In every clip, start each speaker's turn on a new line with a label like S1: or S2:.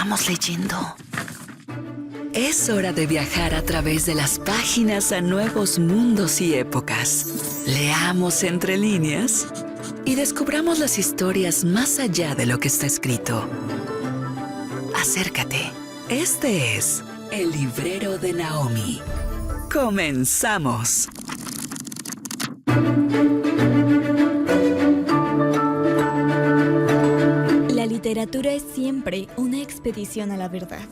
S1: estamos leyendo. Es hora de viajar a través de las páginas a nuevos mundos y épocas. Leamos entre líneas y descubramos las historias más allá de lo que está escrito. Acércate. Este es El Librero de Naomi. ¡Comenzamos!
S2: La literatura es siempre una expedición a la verdad.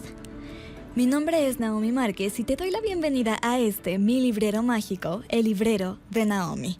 S2: Mi nombre es Naomi Márquez y te doy la bienvenida a mi librero mágico, El Librero de Naomi.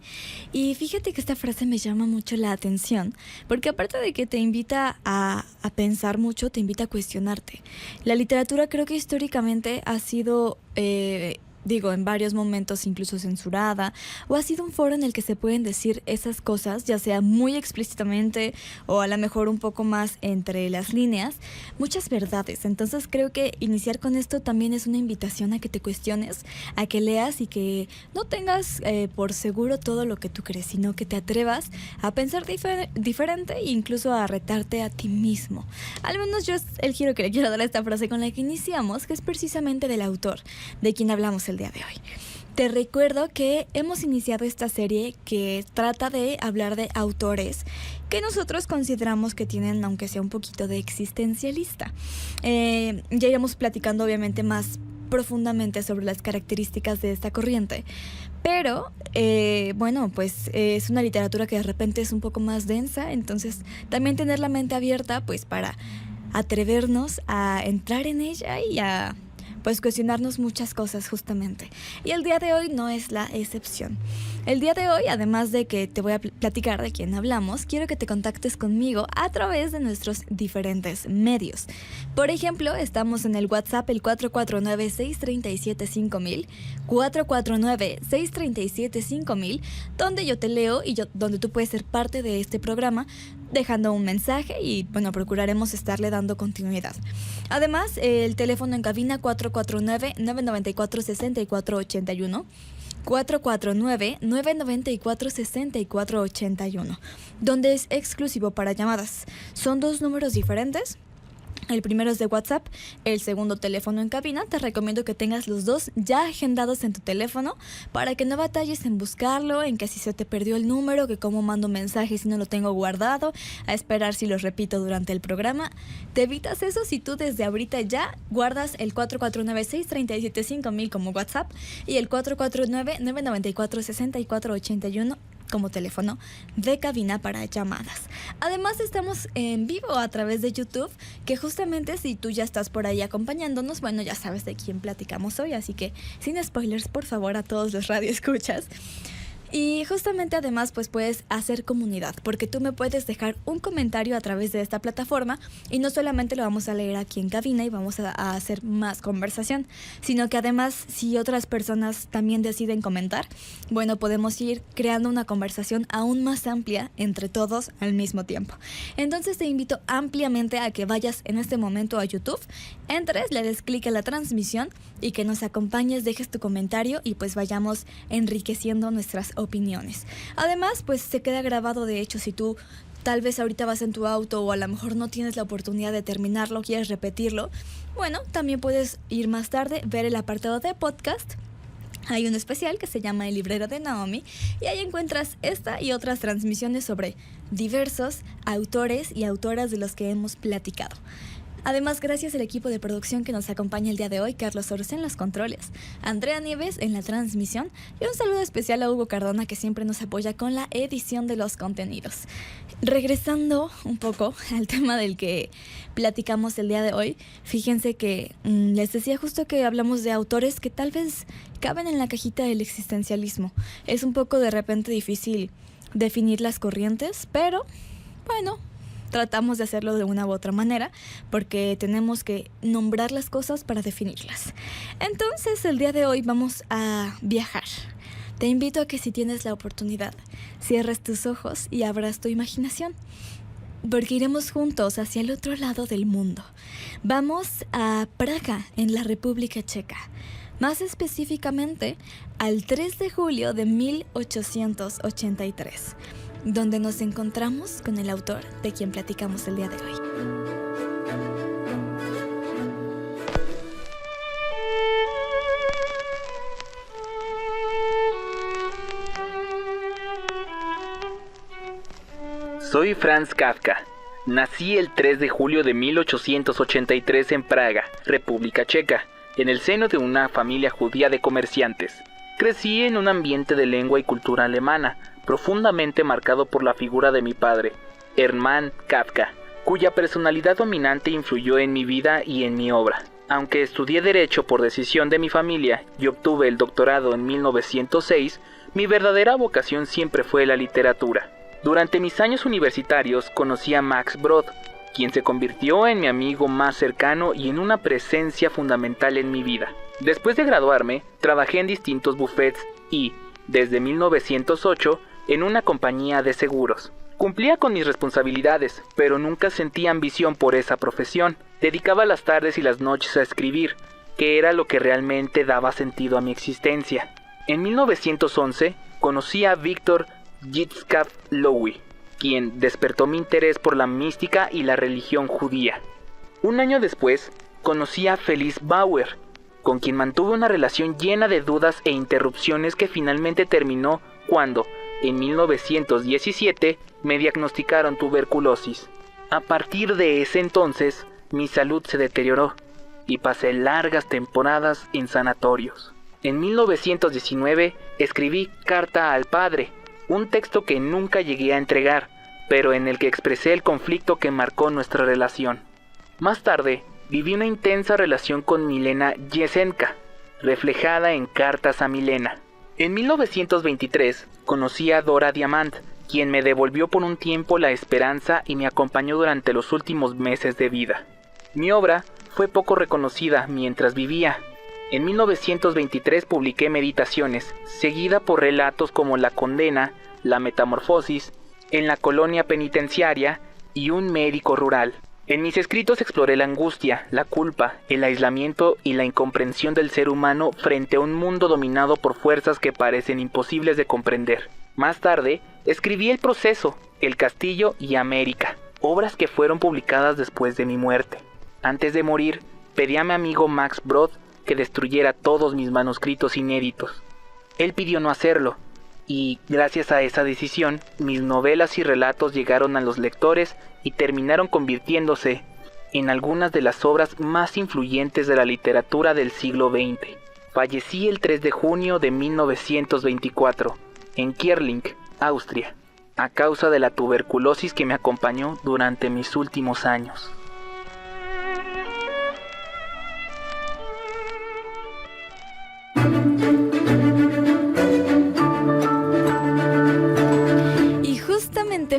S2: Y fíjate que esta frase me llama mucho la atención, porque aparte de que te invita a pensar mucho, te invita a cuestionarte. La literatura creo que históricamente ha sido... en varios momentos incluso censurada, o ha sido un foro en el que se pueden decir esas cosas, ya sea muy explícitamente o a lo mejor un poco más entre las líneas, muchas verdades. Entonces creo que iniciar con esto también es una invitación a que te cuestiones, a que leas y que no tengas por seguro todo lo que tú crees, sino que te atrevas a pensar diferente e incluso a retarte a ti mismo. Al menos yo es el giro que le quiero dar a esta frase con la que iniciamos, que es precisamente del autor, de quien hablamos el día de hoy. Te recuerdo que hemos iniciado esta serie que trata de hablar de autores que nosotros consideramos que tienen, aunque sea un poquito de existencialista. Ya iremos platicando obviamente más profundamente sobre las características de esta corriente, pero es una literatura que de repente es un poco más densa, entonces también tener la mente abierta pues para atrevernos a entrar en ella y a cuestionarnos muchas cosas justamente. Y el día de hoy no es la excepción. El día de hoy, además de que te voy a platicar de quién hablamos, quiero que te contactes conmigo a través de nuestros diferentes medios. Por ejemplo, estamos en el WhatsApp, el 449-637-5000, 449-637-5000, donde yo te leo y donde tú puedes ser parte de este programa, dejando un mensaje y, procuraremos estarle dando continuidad. Además, el teléfono en cabina 449-994-6481, 449-994-6481, donde es exclusivo para llamadas. Son 2 números diferentes. El primero es de WhatsApp, el segundo teléfono en cabina. Te recomiendo que tengas los dos ya agendados en tu teléfono para que no batalles en buscarlo, en que si se te perdió el número, que cómo mando mensajes si no lo tengo guardado, a esperar si los repito durante el programa. Te evitas eso si tú desde ahorita ya guardas el 449-637-5000 como WhatsApp y el 449-994-6481 como teléfono de cabina para llamadas. Además estamos en vivo a través de YouTube, que justamente si tú ya estás por ahí acompañándonos, ya sabes de quién platicamos hoy, así que sin spoilers, por favor, a todos los radioescuchas. Y justamente además puedes hacer comunidad, porque tú me puedes dejar un comentario a través de esta plataforma y no solamente lo vamos a leer aquí en cabina y vamos a hacer más conversación, sino que además si otras personas también deciden comentar, podemos ir creando una conversación aún más amplia entre todos al mismo tiempo. Entonces te invito ampliamente a que vayas en este momento a YouTube, entres, le des clic a la transmisión y que nos acompañes, dejes tu comentario y vayamos enriqueciendo nuestras opiniones. Además, se queda grabado, de hecho, si tú tal vez ahorita vas en tu auto o a lo mejor no tienes la oportunidad de terminarlo, quieres repetirlo, también puedes ir más tarde, ver el apartado de podcast. Hay un especial que se llama El Librero de Naomi y ahí encuentras esta y otras transmisiones sobre diversos autores y autoras de los que hemos platicado. Además, gracias al equipo de producción que nos acompaña el día de hoy, Carlos Oros en los controles, Andrea Nieves en la transmisión y un saludo especial a Hugo Cardona, que siempre nos apoya con la edición de los contenidos. Regresando un poco al tema del que platicamos el día de hoy, fíjense que les decía justo que hablamos de autores que tal vez caben en la cajita del existencialismo. Es un poco de repente difícil definir las corrientes, pero tratamos de hacerlo de una u otra manera porque tenemos que nombrar las cosas para definirlas. Entonces, el día de hoy vamos a viajar. Te invito a que si tienes la oportunidad, cierres tus ojos y abras tu imaginación, porque iremos juntos hacia el otro lado del mundo. Vamos a Praga, en la República Checa. Más específicamente, al 3 de julio de 1883. Donde nos encontramos con el autor de quien platicamos el día de hoy.
S3: Soy Franz Kafka. Nací el 3 de julio de 1883 en Praga, República Checa, en el seno de una familia judía de comerciantes. Crecí en un ambiente de lengua y cultura alemana, profundamente marcado por la figura de mi padre, Hermann Kafka, cuya personalidad dominante influyó en mi vida y en mi obra. Aunque estudié Derecho por decisión de mi familia y obtuve el doctorado en 1906, mi verdadera vocación siempre fue la literatura. Durante mis años universitarios conocí a Max Brod, quien se convirtió en mi amigo más cercano y en una presencia fundamental en mi vida. Después de graduarme, trabajé en distintos bufetes y, desde 1908, en una compañía de seguros. Cumplía con mis responsabilidades, pero nunca sentí ambición por esa profesión. Dedicaba las tardes y las noches a escribir, que era lo que realmente daba sentido a mi existencia. En 1911, conocí a Víctor Yitzhak Lowy, quien despertó mi interés por la mística y la religión judía. Un año después, conocí a Felice Bauer, con quien mantuve una relación llena de dudas e interrupciones que finalmente terminó cuando, en 1917, me diagnosticaron tuberculosis. A partir de ese entonces, mi salud se deterioró y pasé largas temporadas en sanatorios. En 1919 escribí Carta al Padre, un texto que nunca llegué a entregar, pero en el que expresé el conflicto que marcó nuestra relación. Más tarde, viví una intensa relación con Milena Yesenka, reflejada en Cartas a Milena. En 1923 conocí a Dora Diamant, quien me devolvió por un tiempo la esperanza y me acompañó durante los últimos meses de vida. Mi obra fue poco reconocida mientras vivía. En 1923 publiqué Meditaciones, seguida por relatos como La condena, La metamorfosis, En la colonia penitenciaria y Un médico rural. En mis escritos exploré la angustia, la culpa, el aislamiento y la incomprensión del ser humano frente a un mundo dominado por fuerzas que parecen imposibles de comprender. Más tarde, escribí El proceso, El castillo y América, obras que fueron publicadas después de mi muerte. Antes de morir, pedí a mi amigo Max Brod que destruyera todos mis manuscritos inéditos. Él pidió no hacerlo, y gracias a esa decisión, mis novelas y relatos llegaron a los lectores y terminaron convirtiéndose en algunas de las obras más influyentes de la literatura del siglo XX. Fallecí el 3 de junio de 1924, en Kierling, Austria, a causa de la tuberculosis que me acompañó durante mis últimos años.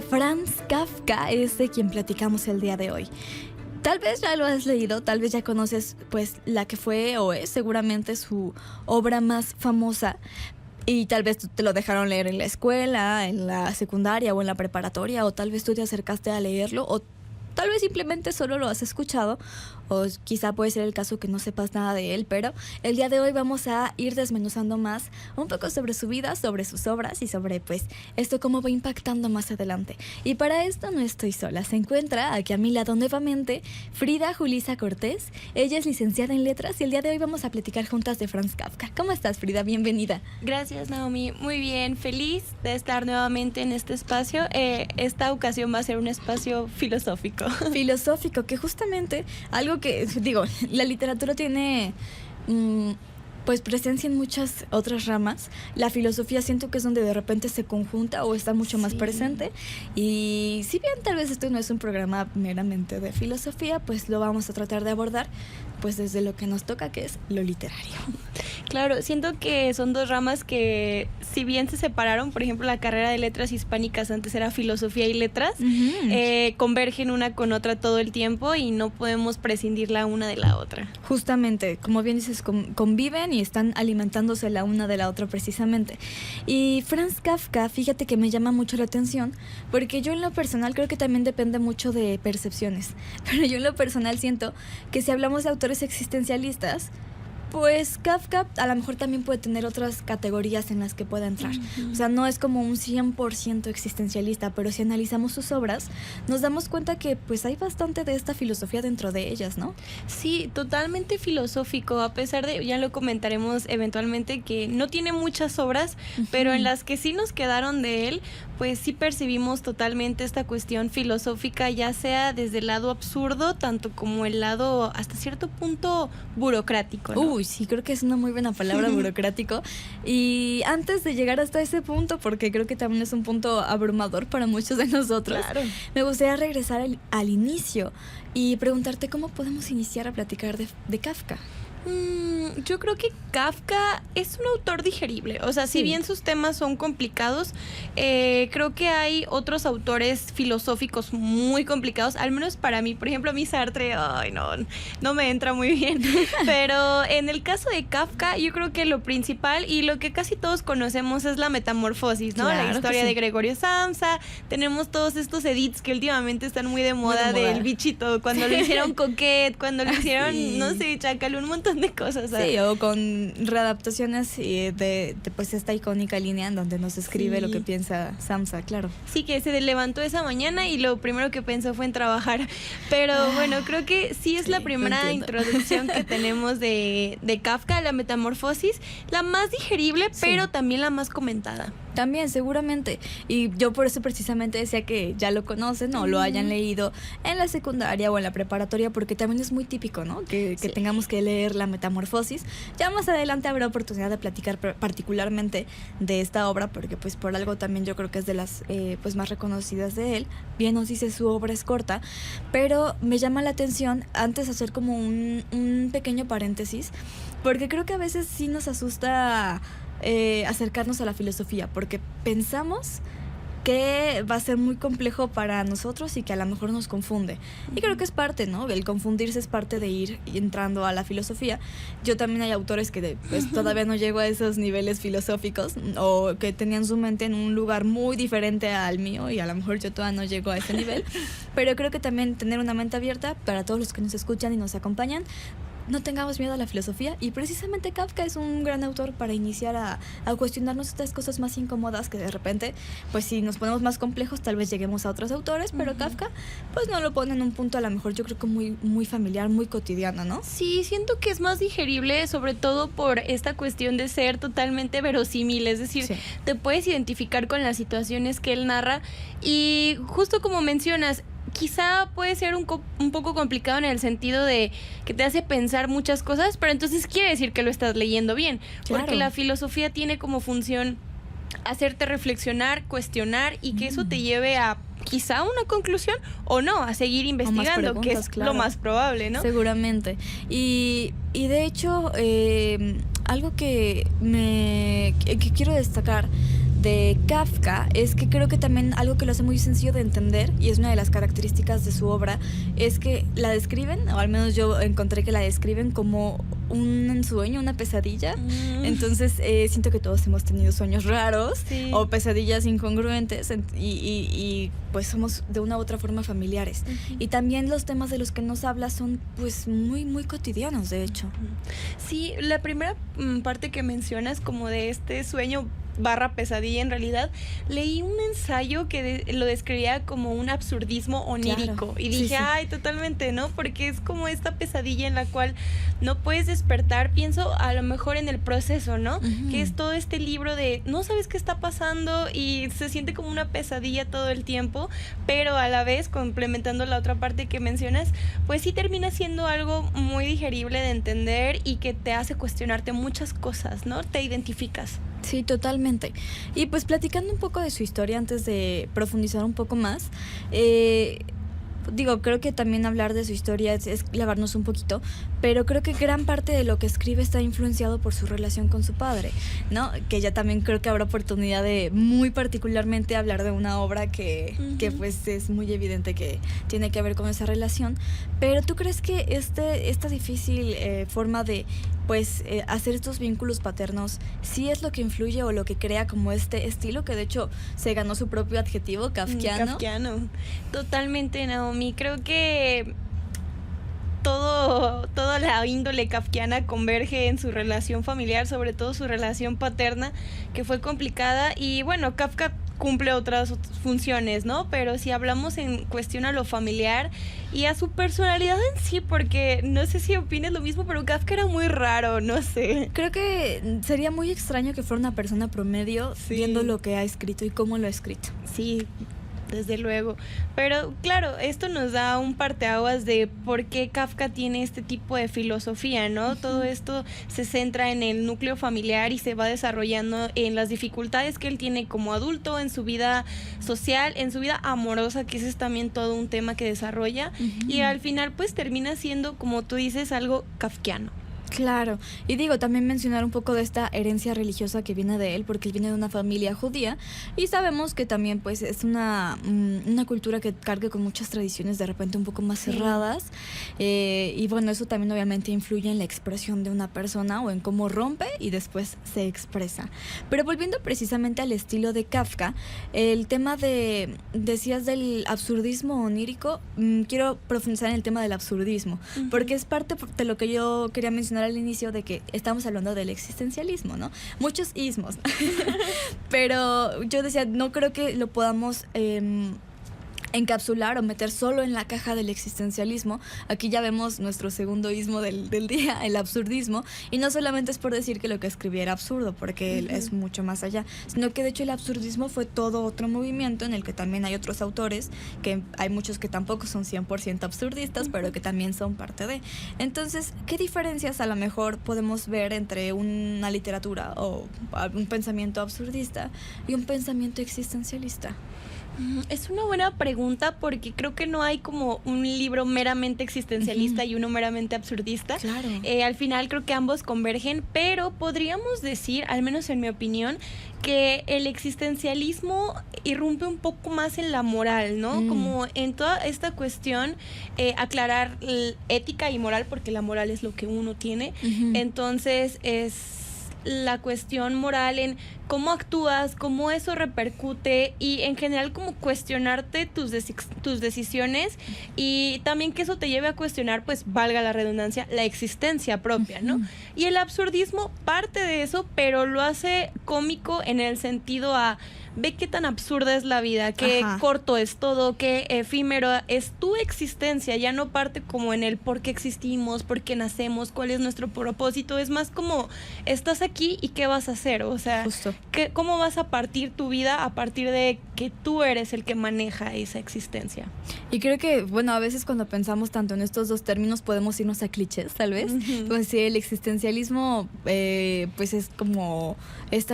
S2: Franz Kafka es de quien platicamos el día de hoy. Tal vez ya lo has leído, tal vez ya conoces pues la que fue o es seguramente su obra más famosa y tal vez te lo dejaron leer en la escuela, en la secundaria o en la preparatoria, o tal vez tú te acercaste a leerlo, o tal vez simplemente solo lo has escuchado, o quizá puede ser el caso que no sepas nada de él, pero el día de hoy vamos a ir desmenuzando más un poco sobre su vida, sobre sus obras y sobre pues esto cómo va impactando más adelante. Y para esto no estoy sola, se encuentra aquí a mi lado nuevamente Frida Julissa Cortés. Ella es licenciada en letras y el día de hoy vamos a platicar juntas de Franz Kafka. ¿Cómo estás, Frida? Bienvenida.
S4: Gracias, Naomi. Muy bien, feliz de estar nuevamente en este espacio. Esta ocasión va a ser un espacio filosófico.
S2: Filosófico, que justamente algo que, digo, la literatura tiene pues presencia en muchas otras ramas. La filosofía siento que es donde de repente se conjunta o está mucho más presente. Y si bien tal vez esto no es un programa meramente de filosofía, pues lo vamos a tratar de abordar pues desde lo que nos toca, que es lo literario.
S4: Claro, siento que son dos ramas que, si bien se separaron, por ejemplo, la carrera de letras hispánicas antes era filosofía y letras, convergen una con otra todo el tiempo y no podemos prescindir la una de la otra.
S2: Justamente, como bien dices, conviven y están alimentándose la una de la otra precisamente. Y Franz Kafka, fíjate que me llama mucho la atención, porque yo en lo personal creo que también depende mucho de percepciones, pero yo en lo personal siento que si hablamos de autores existencialistas, Pues Kafka a lo mejor también puede tener otras categorías en las que pueda entrar. O sea, no es como un 100% existencialista, pero si analizamos sus obras, nos damos cuenta que pues hay bastante de esta filosofía dentro de ellas, ¿no?
S4: Sí, totalmente filosófico, a pesar de, ya lo comentaremos eventualmente, que no tiene muchas obras, pero en las que sí nos quedaron de él, pues sí percibimos totalmente esta cuestión filosófica, ya sea desde el lado absurdo, tanto como el lado hasta cierto punto burocrático, ¿no?
S2: Uy, sí, creo que es una muy buena palabra, burocrático. Y antes de llegar hasta ese punto, porque creo que también es un punto abrumador para muchos de nosotros,
S4: Claro.
S2: me gustaría regresar al inicio y preguntarte cómo podemos iniciar a platicar de Kafka.
S4: Yo creo que Kafka es un autor digerible. O sea,
S2: Sí.
S4: si bien sus temas son complicados, creo que hay otros autores filosóficos muy complicados, al menos para mí. Por ejemplo, a mí Sartre, ay, no me entra muy bien. Pero en el caso de Kafka, yo creo que lo principal y lo que casi todos conocemos es la metamorfosis, ¿no?
S2: Claro
S4: La
S2: que
S4: historia
S2: sí.
S4: de Gregorio Samsa. Tenemos todos estos edits que últimamente están muy de moda, del bichito. Cuando lo hicieron Coquette, cuando lo hicieron,
S2: Sí.
S4: no sé, Chacal, un montón de cosas.
S2: Sí, o con readaptaciones de pues esta icónica línea en donde nos escribe
S4: Sí.
S2: lo que piensa Samsa, claro.
S4: Sí, que se levantó esa mañana y lo primero que pensó fue en trabajar. Pero bueno, creo que sí es
S2: sí,
S4: la
S2: lo
S4: primera
S2: entiendo.
S4: introducción que tenemos de Kafka, la metamorfosis, la más digerible,
S2: Sí.
S4: pero también la más comentada.
S2: También, seguramente. Y yo por eso precisamente decía que ya lo conocen o lo hayan leído en la secundaria o en la preparatoria, porque también es muy típico, ¿no? Que
S4: Sí.
S2: tengamos que leer la metamorfosis. Ya más adelante habrá oportunidad de platicar particularmente de esta obra, porque pues por algo también yo creo que es de las pues más reconocidas de él. Bien nos dice, su obra es corta, pero me llama la atención antes hacer como un pequeño paréntesis, porque creo que a veces sí nos asusta acercarnos a la filosofía, porque pensamos que va a ser muy complejo para nosotros y que a lo mejor nos confunde. Y creo que es parte, ¿no? El confundirse es parte de ir entrando a la filosofía. Yo también hay autores que pues todavía no llego a esos niveles filosóficos o que tenían su mente en un lugar muy diferente al mío y a lo mejor yo todavía no llego a ese nivel. Pero creo que también tener una mente abierta para todos los que nos escuchan y nos acompañan, no tengamos miedo a la filosofía, y precisamente Kafka es un gran autor para iniciar a cuestionarnos estas cosas más incómodas que de repente, pues si nos ponemos más complejos tal vez lleguemos a otros autores, pero Kafka pues no lo pone en un punto a lo mejor yo creo que muy, muy familiar, muy cotidiano, ¿no?
S4: Sí, siento que es más digerible, sobre todo por esta cuestión de ser totalmente verosímil, es decir,
S2: Sí.
S4: te puedes identificar con las situaciones que él narra y justo como mencionas, quizá puede ser un poco complicado en el sentido de que te hace pensar muchas cosas, pero entonces quiere decir que lo estás leyendo bien,
S2: Claro.
S4: porque la filosofía tiene como función hacerte reflexionar, cuestionar y que eso te lleve a quizá una conclusión o no, a seguir investigando, que
S2: preguntas,
S4: es
S2: claro.
S4: lo más probable, ¿no?
S2: Seguramente. Y de hecho, algo que quiero destacar de Kafka es que creo que también algo que lo hace muy sencillo de entender, y es una de las características de su obra, es que la describen, o al menos yo encontré que la describen como un sueño, una pesadilla. Entonces siento que todos hemos tenido sueños raros
S4: Sí.
S2: o pesadillas incongruentes y pues somos de una u otra forma familiares. Y también los temas de los que nos habla son pues muy, muy cotidianos, de hecho.
S4: Sí, la primera parte que mencionas como de este sueño / pesadilla, en realidad leí un ensayo que lo describía como un absurdismo onírico.
S2: Claro.
S4: Y
S2: Sí,
S4: dije,
S2: sí.
S4: ay, totalmente, ¿no? Porque es como esta pesadilla en la cual no puedes despertar. Pienso a lo mejor en el proceso, ¿no?
S2: Ujú.
S4: Que es todo este libro de no sabes qué está pasando y se siente como una pesadilla todo el tiempo, pero a la vez, complementando la otra parte que mencionas, pues sí termina siendo algo muy digerible de entender y que te hace cuestionarte muchas cosas, ¿no? Te identificas.
S2: Sí, totalmente. Y pues platicando un poco de su historia antes de profundizar un poco más, digo, creo que también hablar de su historia es clavarnos un poquito, pero creo que gran parte de lo que escribe está influenciado por su relación con su padre, ¿no? Que ya también creo que habrá oportunidad de muy particularmente hablar de una obra que pues es muy evidente que tiene que ver con esa relación. Pero ¿tú crees que esta difícil forma de pues hacer estos vínculos paternos sí es lo que influye o lo que crea como este estilo que de hecho se ganó su propio adjetivo kafkiano?
S4: Kafkiano. Totalmente, Naomi. Creo que toda la índole kafkiana converge en su relación familiar, sobre todo su relación paterna, que fue complicada. Y bueno, Kafka cumple otras funciones, ¿no? Pero si hablamos en cuestión a lo familiar y a su personalidad en sí, porque no sé si opines lo mismo, pero Kafka era muy raro, no sé.
S2: Creo que sería muy extraño que fuera una persona promedio viendo lo que ha escrito y cómo lo ha escrito.
S4: Sí, desde luego. Pero claro, esto nos da un parteaguas de por qué Kafka tiene este tipo de filosofía, ¿no? Uh-huh. Todo esto se centra en el núcleo familiar y se va desarrollando en las dificultades que él tiene como adulto, en su vida social, en su vida amorosa, que ese es también todo un tema que desarrolla. Uh-huh. Y al final pues termina siendo, como tú dices, algo kafkiano.
S2: Claro, y digo, también mencionar un poco de esta herencia religiosa que viene de él, porque él viene de una familia judía y sabemos que también pues es una cultura que carga con muchas tradiciones de repente un poco más cerradas, y bueno, eso también obviamente influye en la expresión de una persona o en cómo rompe y después se expresa. Pero volviendo precisamente al estilo de Kafka, el tema decías del absurdismo onírico, quiero profundizar en el tema del absurdismo, uh-huh. porque es parte de lo que yo quería mencionar al inicio, de que estamos hablando del existencialismo, ¿no? Muchos ismos. Pero yo decía, no creo que lo podamos encapsular o meter solo en la caja del existencialismo. Aquí ya vemos nuestro segundo ismo del día, el absurdismo, y no solamente es por decir que lo que escribí era absurdo, porque él es mucho más allá, sino que de hecho el absurdismo fue todo otro movimiento en el que también hay otros autores, que hay muchos que tampoco son 100% absurdistas, pero que también son parte de. Entonces, ¿qué diferencias a lo mejor podemos ver entre una literatura o un pensamiento absurdista y un pensamiento existencialista?
S4: Es una buena pregunta, porque creo que no hay como un libro meramente existencialista y uno meramente absurdista.
S2: Claro.
S4: Al final creo que ambos convergen, pero podríamos decir, al menos en mi opinión, que el existencialismo irrumpe un poco más en la moral, ¿no? Como en toda esta cuestión, aclarar ética y moral, porque la moral es lo que uno tiene. Entonces es la cuestión moral en cómo actúas, cómo eso repercute, y en general como cuestionarte tus decisiones, y también que eso te lleve a cuestionar, pues valga la redundancia, la existencia propia, ¿no? Y el absurdismo parte de eso, pero lo hace cómico en el sentido a ve qué tan absurda es la vida, qué corto es todo, qué efímero es tu existencia. Ya no parte como en el por qué existimos, por qué nacemos, cuál es nuestro propósito. Es más como estás aquí y qué vas a hacer. O sea, cómo vas a partir tu vida a partir de que tú eres el que maneja esa existencia.
S2: Y creo que, bueno, a veces cuando pensamos tanto en estos dos términos podemos irnos a clichés, tal vez. Pues sí, el existencialismo pues es como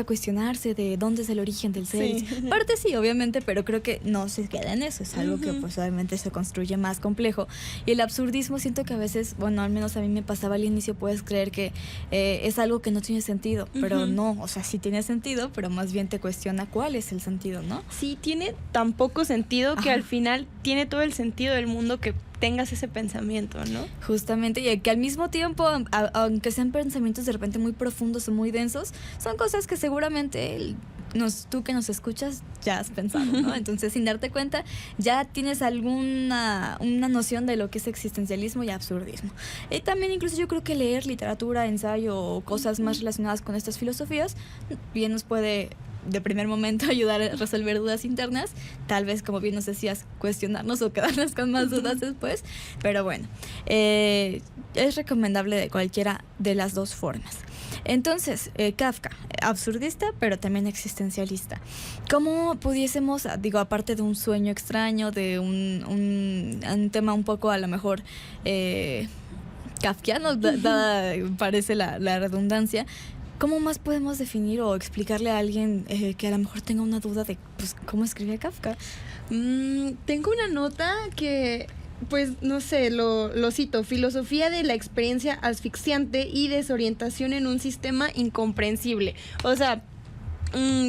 S2: cuestionarse de dónde es el origen del ser. Parte sí, obviamente, pero creo que no se queda en eso. Es algo que pues obviamente se construye más complejo. Y el absurdismo siento que a veces, bueno, al menos a mí me pasaba al inicio, puedes creer que es algo que no tiene sentido, pero no, o sea, sí tiene sentido, pero más bien te cuestiona cuál es el sentido, ¿no?
S4: Sí, tiene tan poco sentido que al final tiene todo el sentido del mundo que tengas ese pensamiento, ¿no?
S2: Justamente, y que al mismo tiempo, aunque sean pensamientos de repente muy profundos o muy densos, son cosas que seguramente tú que nos escuchas ya has pensado, ¿no? Entonces, sin darte cuenta, ya tienes una noción de lo que es existencialismo y absurdismo. Y también incluso yo creo que leer literatura, ensayo o cosas más relacionadas con estas filosofías bien nos puede de primer momento ayudar a resolver dudas internas, tal vez, como bien nos decías, cuestionarnos o quedarnos con más dudas después, pero bueno, es recomendable de cualquiera de las dos formas. Entonces, Kafka, absurdista, pero también existencialista. ¿Cómo pudiésemos, digo, aparte de un sueño extraño, de un tema un poco a lo mejor kafkiano, parece la redundancia, ¿cómo más podemos definir o explicarle a alguien que a lo mejor tenga una duda de pues, cómo escribía Kafka?
S4: Tengo una nota que, pues, no sé, lo cito: filosofía de la experiencia asfixiante y desorientación en un sistema incomprensible. O sea,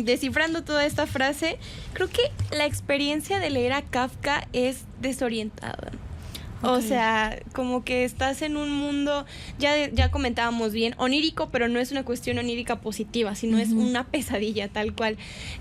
S4: descifrando toda esta frase, creo que la experiencia de leer a Kafka es desorientada. O sea, como que estás en un mundo, ya comentábamos bien, onírico, pero no es una cuestión onírica positiva, sino es una pesadilla tal cual.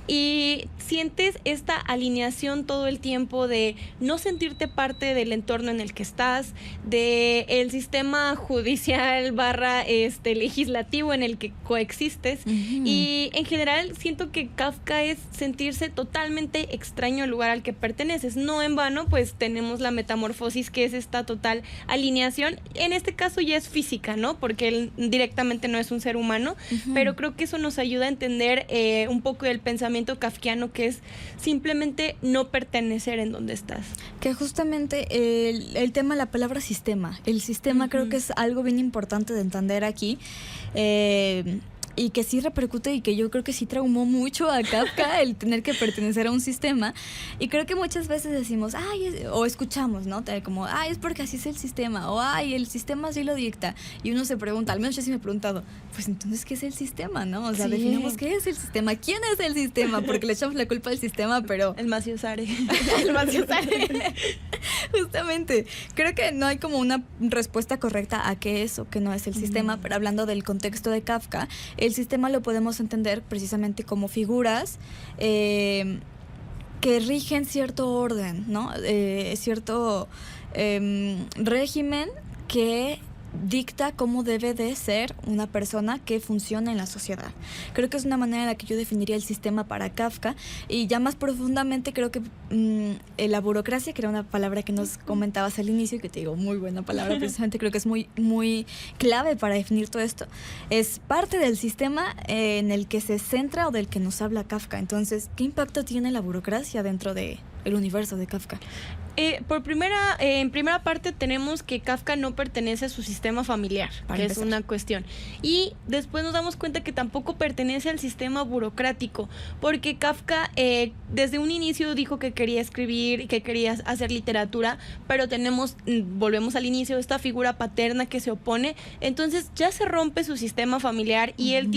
S4: Y sientes esta alineación todo el tiempo de no sentirte parte del entorno en el que estás, de el sistema judicial / legislativo en el que coexistes. Y en general siento que Kafka es sentirse totalmente extraño al lugar al que perteneces. No en vano, pues tenemos la metamorfosis, que es esta total alineación. En este caso ya es física, ¿no? Porque él directamente no es un ser humano, pero creo que eso nos ayuda a entender un poco del pensamiento kafkiano, que es simplemente no pertenecer en donde estás.
S2: Que justamente el tema, la palabra sistema. El sistema creo que es algo bien importante de entender aquí. Y que sí repercute y que yo creo que sí traumó mucho a Kafka el tener que pertenecer a un sistema. Y creo que muchas veces decimos, o escuchamos, ¿no? Como, es porque así es el sistema, o el sistema así lo dicta. Y uno se pregunta, al menos yo sí me he preguntado, pues entonces, ¿qué es el sistema, no? O sea, definamos qué es el sistema, quién es el sistema, porque le echamos la culpa al sistema, pero...
S4: El Maciosare.
S2: El Maciosare. Justamente. Creo que no hay como una respuesta correcta a qué es o qué no es el sistema, pero hablando del contexto de Kafka, el sistema lo podemos entender precisamente como figuras que rigen cierto orden, ¿no? Cierto régimen que dicta cómo debe de ser una persona que funciona en la sociedad. Creo que es una manera en la que yo definiría el sistema para Kafka, y ya más profundamente creo que la burocracia, que era una palabra que nos comentabas al inicio y que te digo, muy buena palabra, precisamente creo que es muy, muy clave para definir todo esto, es parte del sistema en el que se centra o del que nos habla Kafka. Entonces, ¿qué impacto tiene la burocracia dentro del universo de Kafka?
S4: En primera parte tenemos que Kafka no pertenece a su sistema familiar, que es una cuestión. Y después nos damos cuenta que tampoco pertenece al sistema burocrático, porque Kafka desde un inicio dijo que quería escribir y que quería hacer literatura, pero volvemos al inicio, esta figura paterna que se opone. Entonces ya se rompe su sistema familiar y él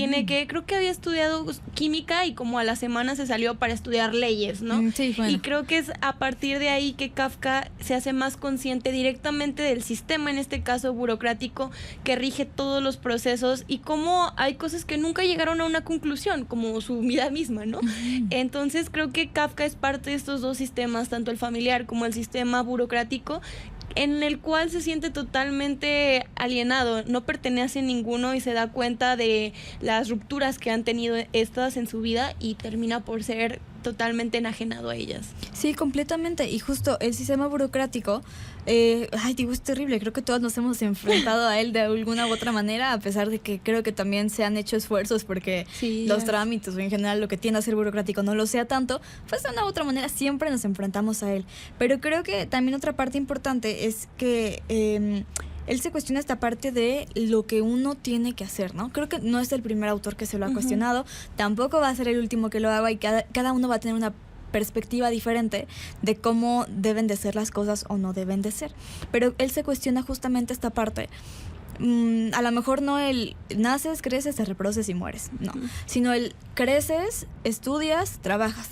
S4: creo que había estudiado química y como a la semana se salió para estudiar leyes, ¿no?
S2: Sí, bueno.
S4: Y creo que es a partir de ahí que Kafka se hace más consciente directamente del sistema, en este caso burocrático, que rige todos los procesos, y cómo hay cosas que nunca llegaron a una conclusión, como su vida misma, ¿no? Entonces creo que Kafka es parte de estos dos sistemas, tanto el familiar como el sistema burocrático, en el cual se siente totalmente alienado, no pertenece a ninguno y se da cuenta de las rupturas que han tenido estas en su vida y termina por ser totalmente enajenado a ellas.
S2: Sí, completamente. Y justo el sistema burocrático, es terrible. Creo que todos nos hemos enfrentado a él de alguna u otra manera, a pesar de que creo que también se han hecho esfuerzos porque los trámites o en general lo que tiende a ser burocrático no lo sea tanto, pues de una u otra manera siempre nos enfrentamos a él. Pero creo que también otra parte importante es que él se cuestiona esta parte de lo que uno tiene que hacer, ¿no? Creo que no es el primer autor que se lo ha cuestionado, tampoco va a ser el último que lo haga, y cada uno va a tener una perspectiva diferente de cómo deben de ser las cosas o no deben de ser. Pero él se cuestiona justamente esta parte. A lo mejor no el naces, creces, te reproduces y mueres, no, sino el creces, estudias, trabajas,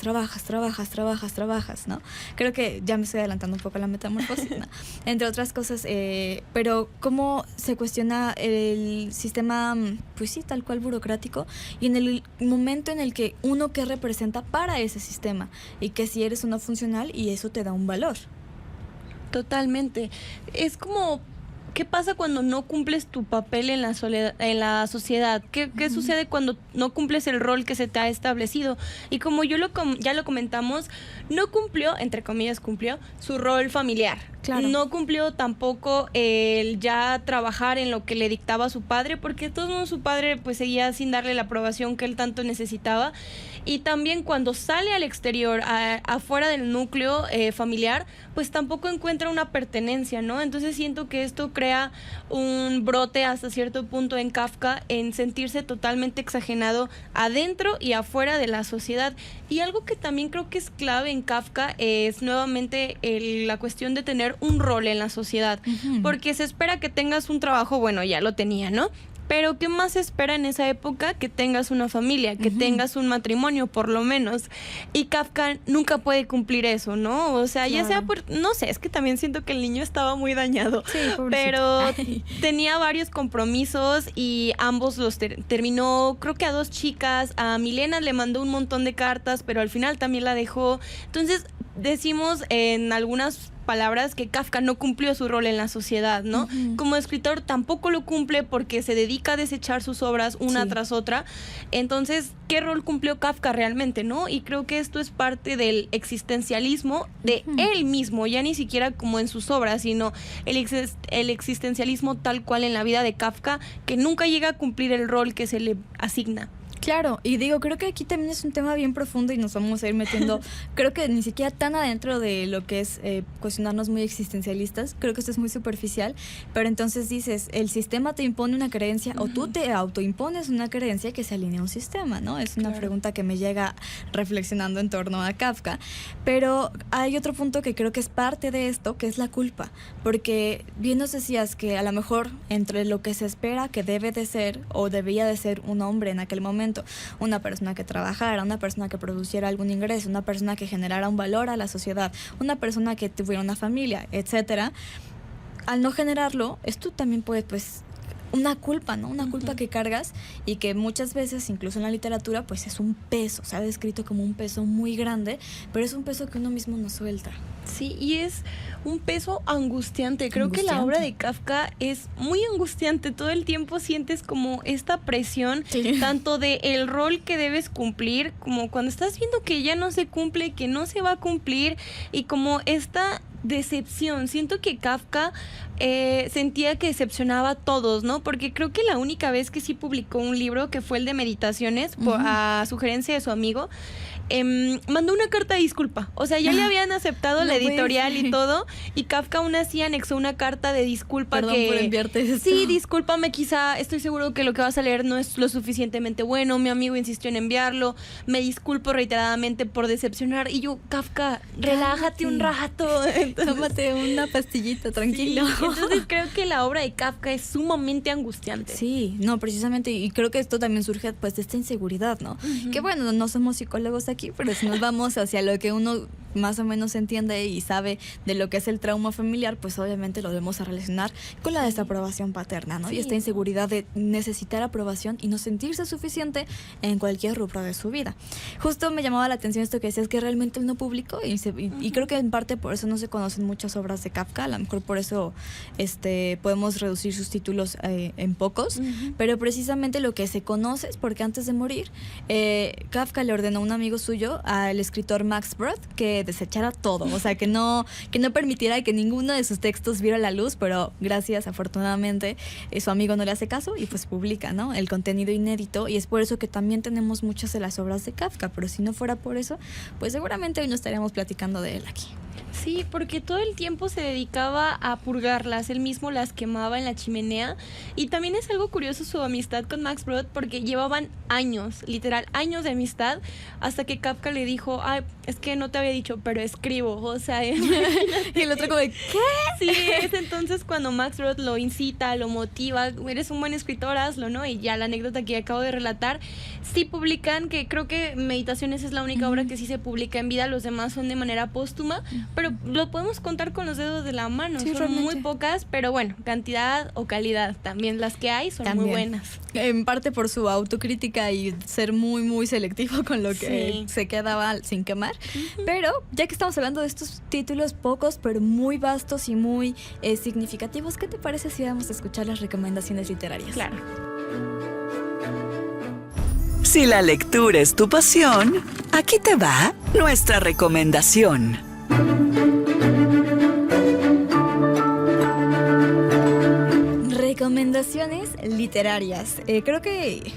S2: ¿no? Creo que ya me estoy adelantando un poco a la metamorfosis, ¿no? Entre otras cosas, pero cómo se cuestiona el sistema, pues sí, tal cual burocrático, y en el momento en el que uno que representa para ese sistema, y que si eres o no funcional, y eso te da un valor.
S4: Totalmente. Es como, ¿qué pasa cuando no cumples tu papel en la sociedad? ¿Qué sucede cuando no cumples el rol que se te ha establecido? Y como ya lo comentamos, no cumplió, entre comillas cumplió, su rol familiar. Claro. No cumplió tampoco el ya trabajar en lo que le dictaba su padre, porque de todos modos su padre pues seguía sin darle la aprobación que él tanto necesitaba. Y también cuando sale al exterior, afuera del núcleo familiar, pues tampoco encuentra una pertenencia, ¿no? Entonces siento que esto crea un brote hasta cierto punto en Kafka, en sentirse totalmente exagerado adentro y afuera de la sociedad. Y algo que también creo que es clave en Kafka es nuevamente la cuestión de tener un rol en la sociedad, porque se espera que tengas un trabajo, bueno, ya lo tenía, ¿no? pero ¿qué más se espera en esa época? Que tengas una familia, que tengas un matrimonio por lo menos, y Kafka nunca puede cumplir eso, ¿no? O sea, ya sea por, no sé, es que también siento que el niño estaba muy dañado,
S2: Sí, pobrecito.
S4: pero tenía varios compromisos y ambos los terminó, creo que a 2 chicas, a Milena le mandó un montón de cartas, pero al final también la dejó. Entonces decimos en algunas palabras que Kafka no cumplió su rol en la sociedad, ¿no? Como escritor tampoco lo cumple porque se dedica a desechar sus obras una tras otra. Entonces, ¿qué rol cumplió Kafka realmente, no? Y creo que esto es parte del existencialismo de él mismo, ya ni siquiera como en sus obras, sino el existencialismo tal cual en la vida de Kafka, que nunca llega a cumplir el rol que se le asigna.
S2: Claro, y digo, creo que aquí también es un tema bien profundo y nos vamos a ir metiendo, creo que ni siquiera tan adentro de lo que es cuestionarnos muy existencialistas, creo que esto es muy superficial, pero entonces dices, el sistema te impone una creencia o tú te autoimpones una creencia que se alinea a un sistema, ¿no? Es una pregunta que me llega reflexionando en torno a Kafka, pero hay otro punto que creo que es parte de esto, que es la culpa, porque bien nos decías que a lo mejor entre lo que se espera que debe de ser o debía de ser un hombre en aquel momento, una persona que trabajara, una persona que produciera algún ingreso, una persona que generara un valor a la sociedad, una persona que tuviera una familia, etcétera. Al no generarlo, esto también puede, pues, una culpa, ¿no? Una culpa que cargas y que muchas veces, incluso en la literatura, pues es un peso, se ha descrito como un peso muy grande, pero es un peso que uno mismo no suelta.
S4: Sí, y es un peso angustiante. Creo que la obra de Kafka es muy angustiante. Todo el tiempo sientes como esta presión, tanto de el rol que debes cumplir, como cuando estás viendo que ya no se cumple, que no se va a cumplir, y como esta decepción. Siento que Kafka sentía que decepcionaba a todos, ¿no? Porque creo que la única vez que sí publicó un libro, que fue el de Meditaciones, a sugerencia de su amigo, mandó una carta de disculpa. O sea, ya le habían aceptado la editorial y todo, y Kafka aún así anexó una carta de disculpa.
S2: Perdón por enviarte esto.
S4: Sí, discúlpame, quizá estoy seguro que lo que vas a leer no es lo suficientemente bueno, mi amigo insistió en enviarlo, me disculpo reiteradamente por decepcionar. Y yo, Kafka, relájate un rato.
S2: Tómate una pastillita, tranquilo.
S4: Sí, entonces creo que la obra de Kafka es sumamente angustiante.
S2: Sí, no, precisamente, y creo que esto también surge pues de esta inseguridad, ¿no? Que bueno, no somos psicólogos aquí, pero si nos vamos hacia lo que uno más o menos entiende y sabe de lo que es el trauma familiar, pues obviamente lo debemos a relacionar con la desaprobación paterna, ¿no? Sí. Y esta inseguridad de necesitar aprobación y no sentirse suficiente en cualquier rubro de su vida. Justo me llamaba la atención esto que decías, que realmente él no publicó y creo que en parte por eso no se conocen muchas obras de Kafka, a lo mejor por eso podemos reducir sus títulos en pocos, pero precisamente lo que se conoce es porque antes de morir, Kafka le ordenó a un amigo suyo, al escritor Max Brod, que desechara todo, o sea, que no permitiera que ninguno de sus textos viera la luz, pero gracias, afortunadamente, su amigo no le hace caso y pues publica, ¿no?, el contenido inédito, y es por eso que también tenemos muchas de las obras de Kafka, pero si no fuera por eso, pues seguramente hoy no estaríamos platicando de él aquí.
S4: Sí, porque todo el tiempo se dedicaba a purgarlas, él mismo las quemaba en la chimenea, y también es algo curioso su amistad con Max Brod, porque llevaban años, literal años de amistad, hasta que Kafka le dijo, ay, es que no te había dicho, pero escribo, o sea, y
S2: el otro como de, ¿qué?
S4: Sí, es entonces cuando Max Brod lo incita, lo motiva, eres un buen escritor, hazlo, ¿no? Y ya la anécdota que acabo de relatar, sí publican, que creo que Meditaciones es la única obra que sí se publica en vida, los demás son de manera póstuma, pero lo podemos contar con los dedos de la mano, sí, son realmente muy pocas, pero bueno, cantidad o calidad, también las que hay son también muy buenas.
S2: En parte por su autocrítica y ser muy, muy selectivo con lo que se quedaba sin quemar, pero ya que estamos hablando de estos títulos pocos, pero muy vastos y muy significativos, ¿qué te parece si vamos a escuchar las recomendaciones literarias?
S4: Claro.
S1: Si la lectura es tu pasión, aquí te va nuestra recomendación.
S2: Recomendaciones literarias. Creo que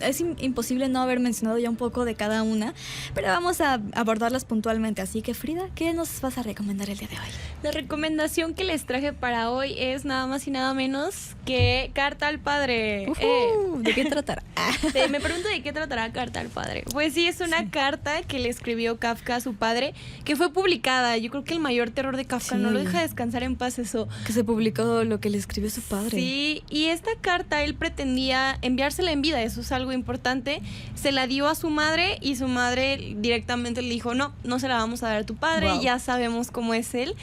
S2: es imposible no haber mencionado ya un poco de cada una, pero vamos a abordarlas puntualmente. Así que, Frida, ¿qué nos vas a recomendar el día de hoy?
S4: La recomendación que les traje para hoy es nada más y nada menos que Carta al Padre.
S2: ¿De qué tratará?
S4: Me pregunto de qué tratará Carta al Padre. Pues sí, es una carta que le escribió Kafka a su padre, que fue publicada. Yo creo que el mayor terror de Kafka, no lo deja descansar en paz eso.
S2: Que se publicó lo que le escribió su padre.
S4: Sí, y esta carta él pretendía enviársela en vida, eso es algo importante. Se la dio a su madre y su madre directamente le dijo, no se la vamos a dar a tu padre,
S2: Wow.
S4: ya sabemos cómo es él.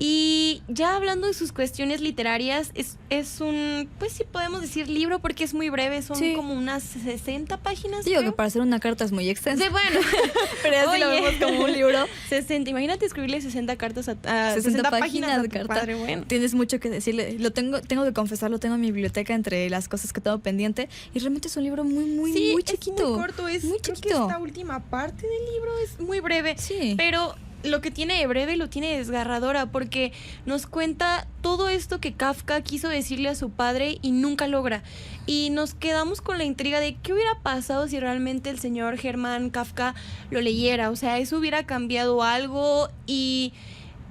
S4: Y ya hablando de sus cuestiones literarias, es un, pues sí podemos decir libro porque es muy breve, son
S2: Sí.
S4: como unas 60 páginas.
S2: Digo
S4: creo.
S2: que para hacer una carta es muy extensa.
S4: Sí, bueno,
S2: Pero ya si lo
S4: Oye.
S2: vemos como un libro.
S4: 60, imagínate escribirle 60 cartas a
S2: 60 páginas
S4: a
S2: de
S4: tu
S2: carta.
S4: padre, bueno.
S2: Tienes mucho que decirle. Tengo que confesar, lo tengo en mi biblioteca entre las cosas que tengo pendiente. Y realmente es un libro muy
S4: Sí,
S2: muy
S4: es
S2: chiquito.
S4: muy corto,
S2: muy
S4: creo que
S2: chiquito.
S4: esta última parte del libro es muy breve.
S2: Sí.
S4: Pero lo que tiene de breve lo tiene desgarradora porque nos cuenta todo esto que Kafka quiso decirle a su padre y nunca logra. Y nos quedamos con la intriga de qué hubiera pasado si realmente el señor Hermann Kafka lo leyera. O sea, eso hubiera cambiado algo y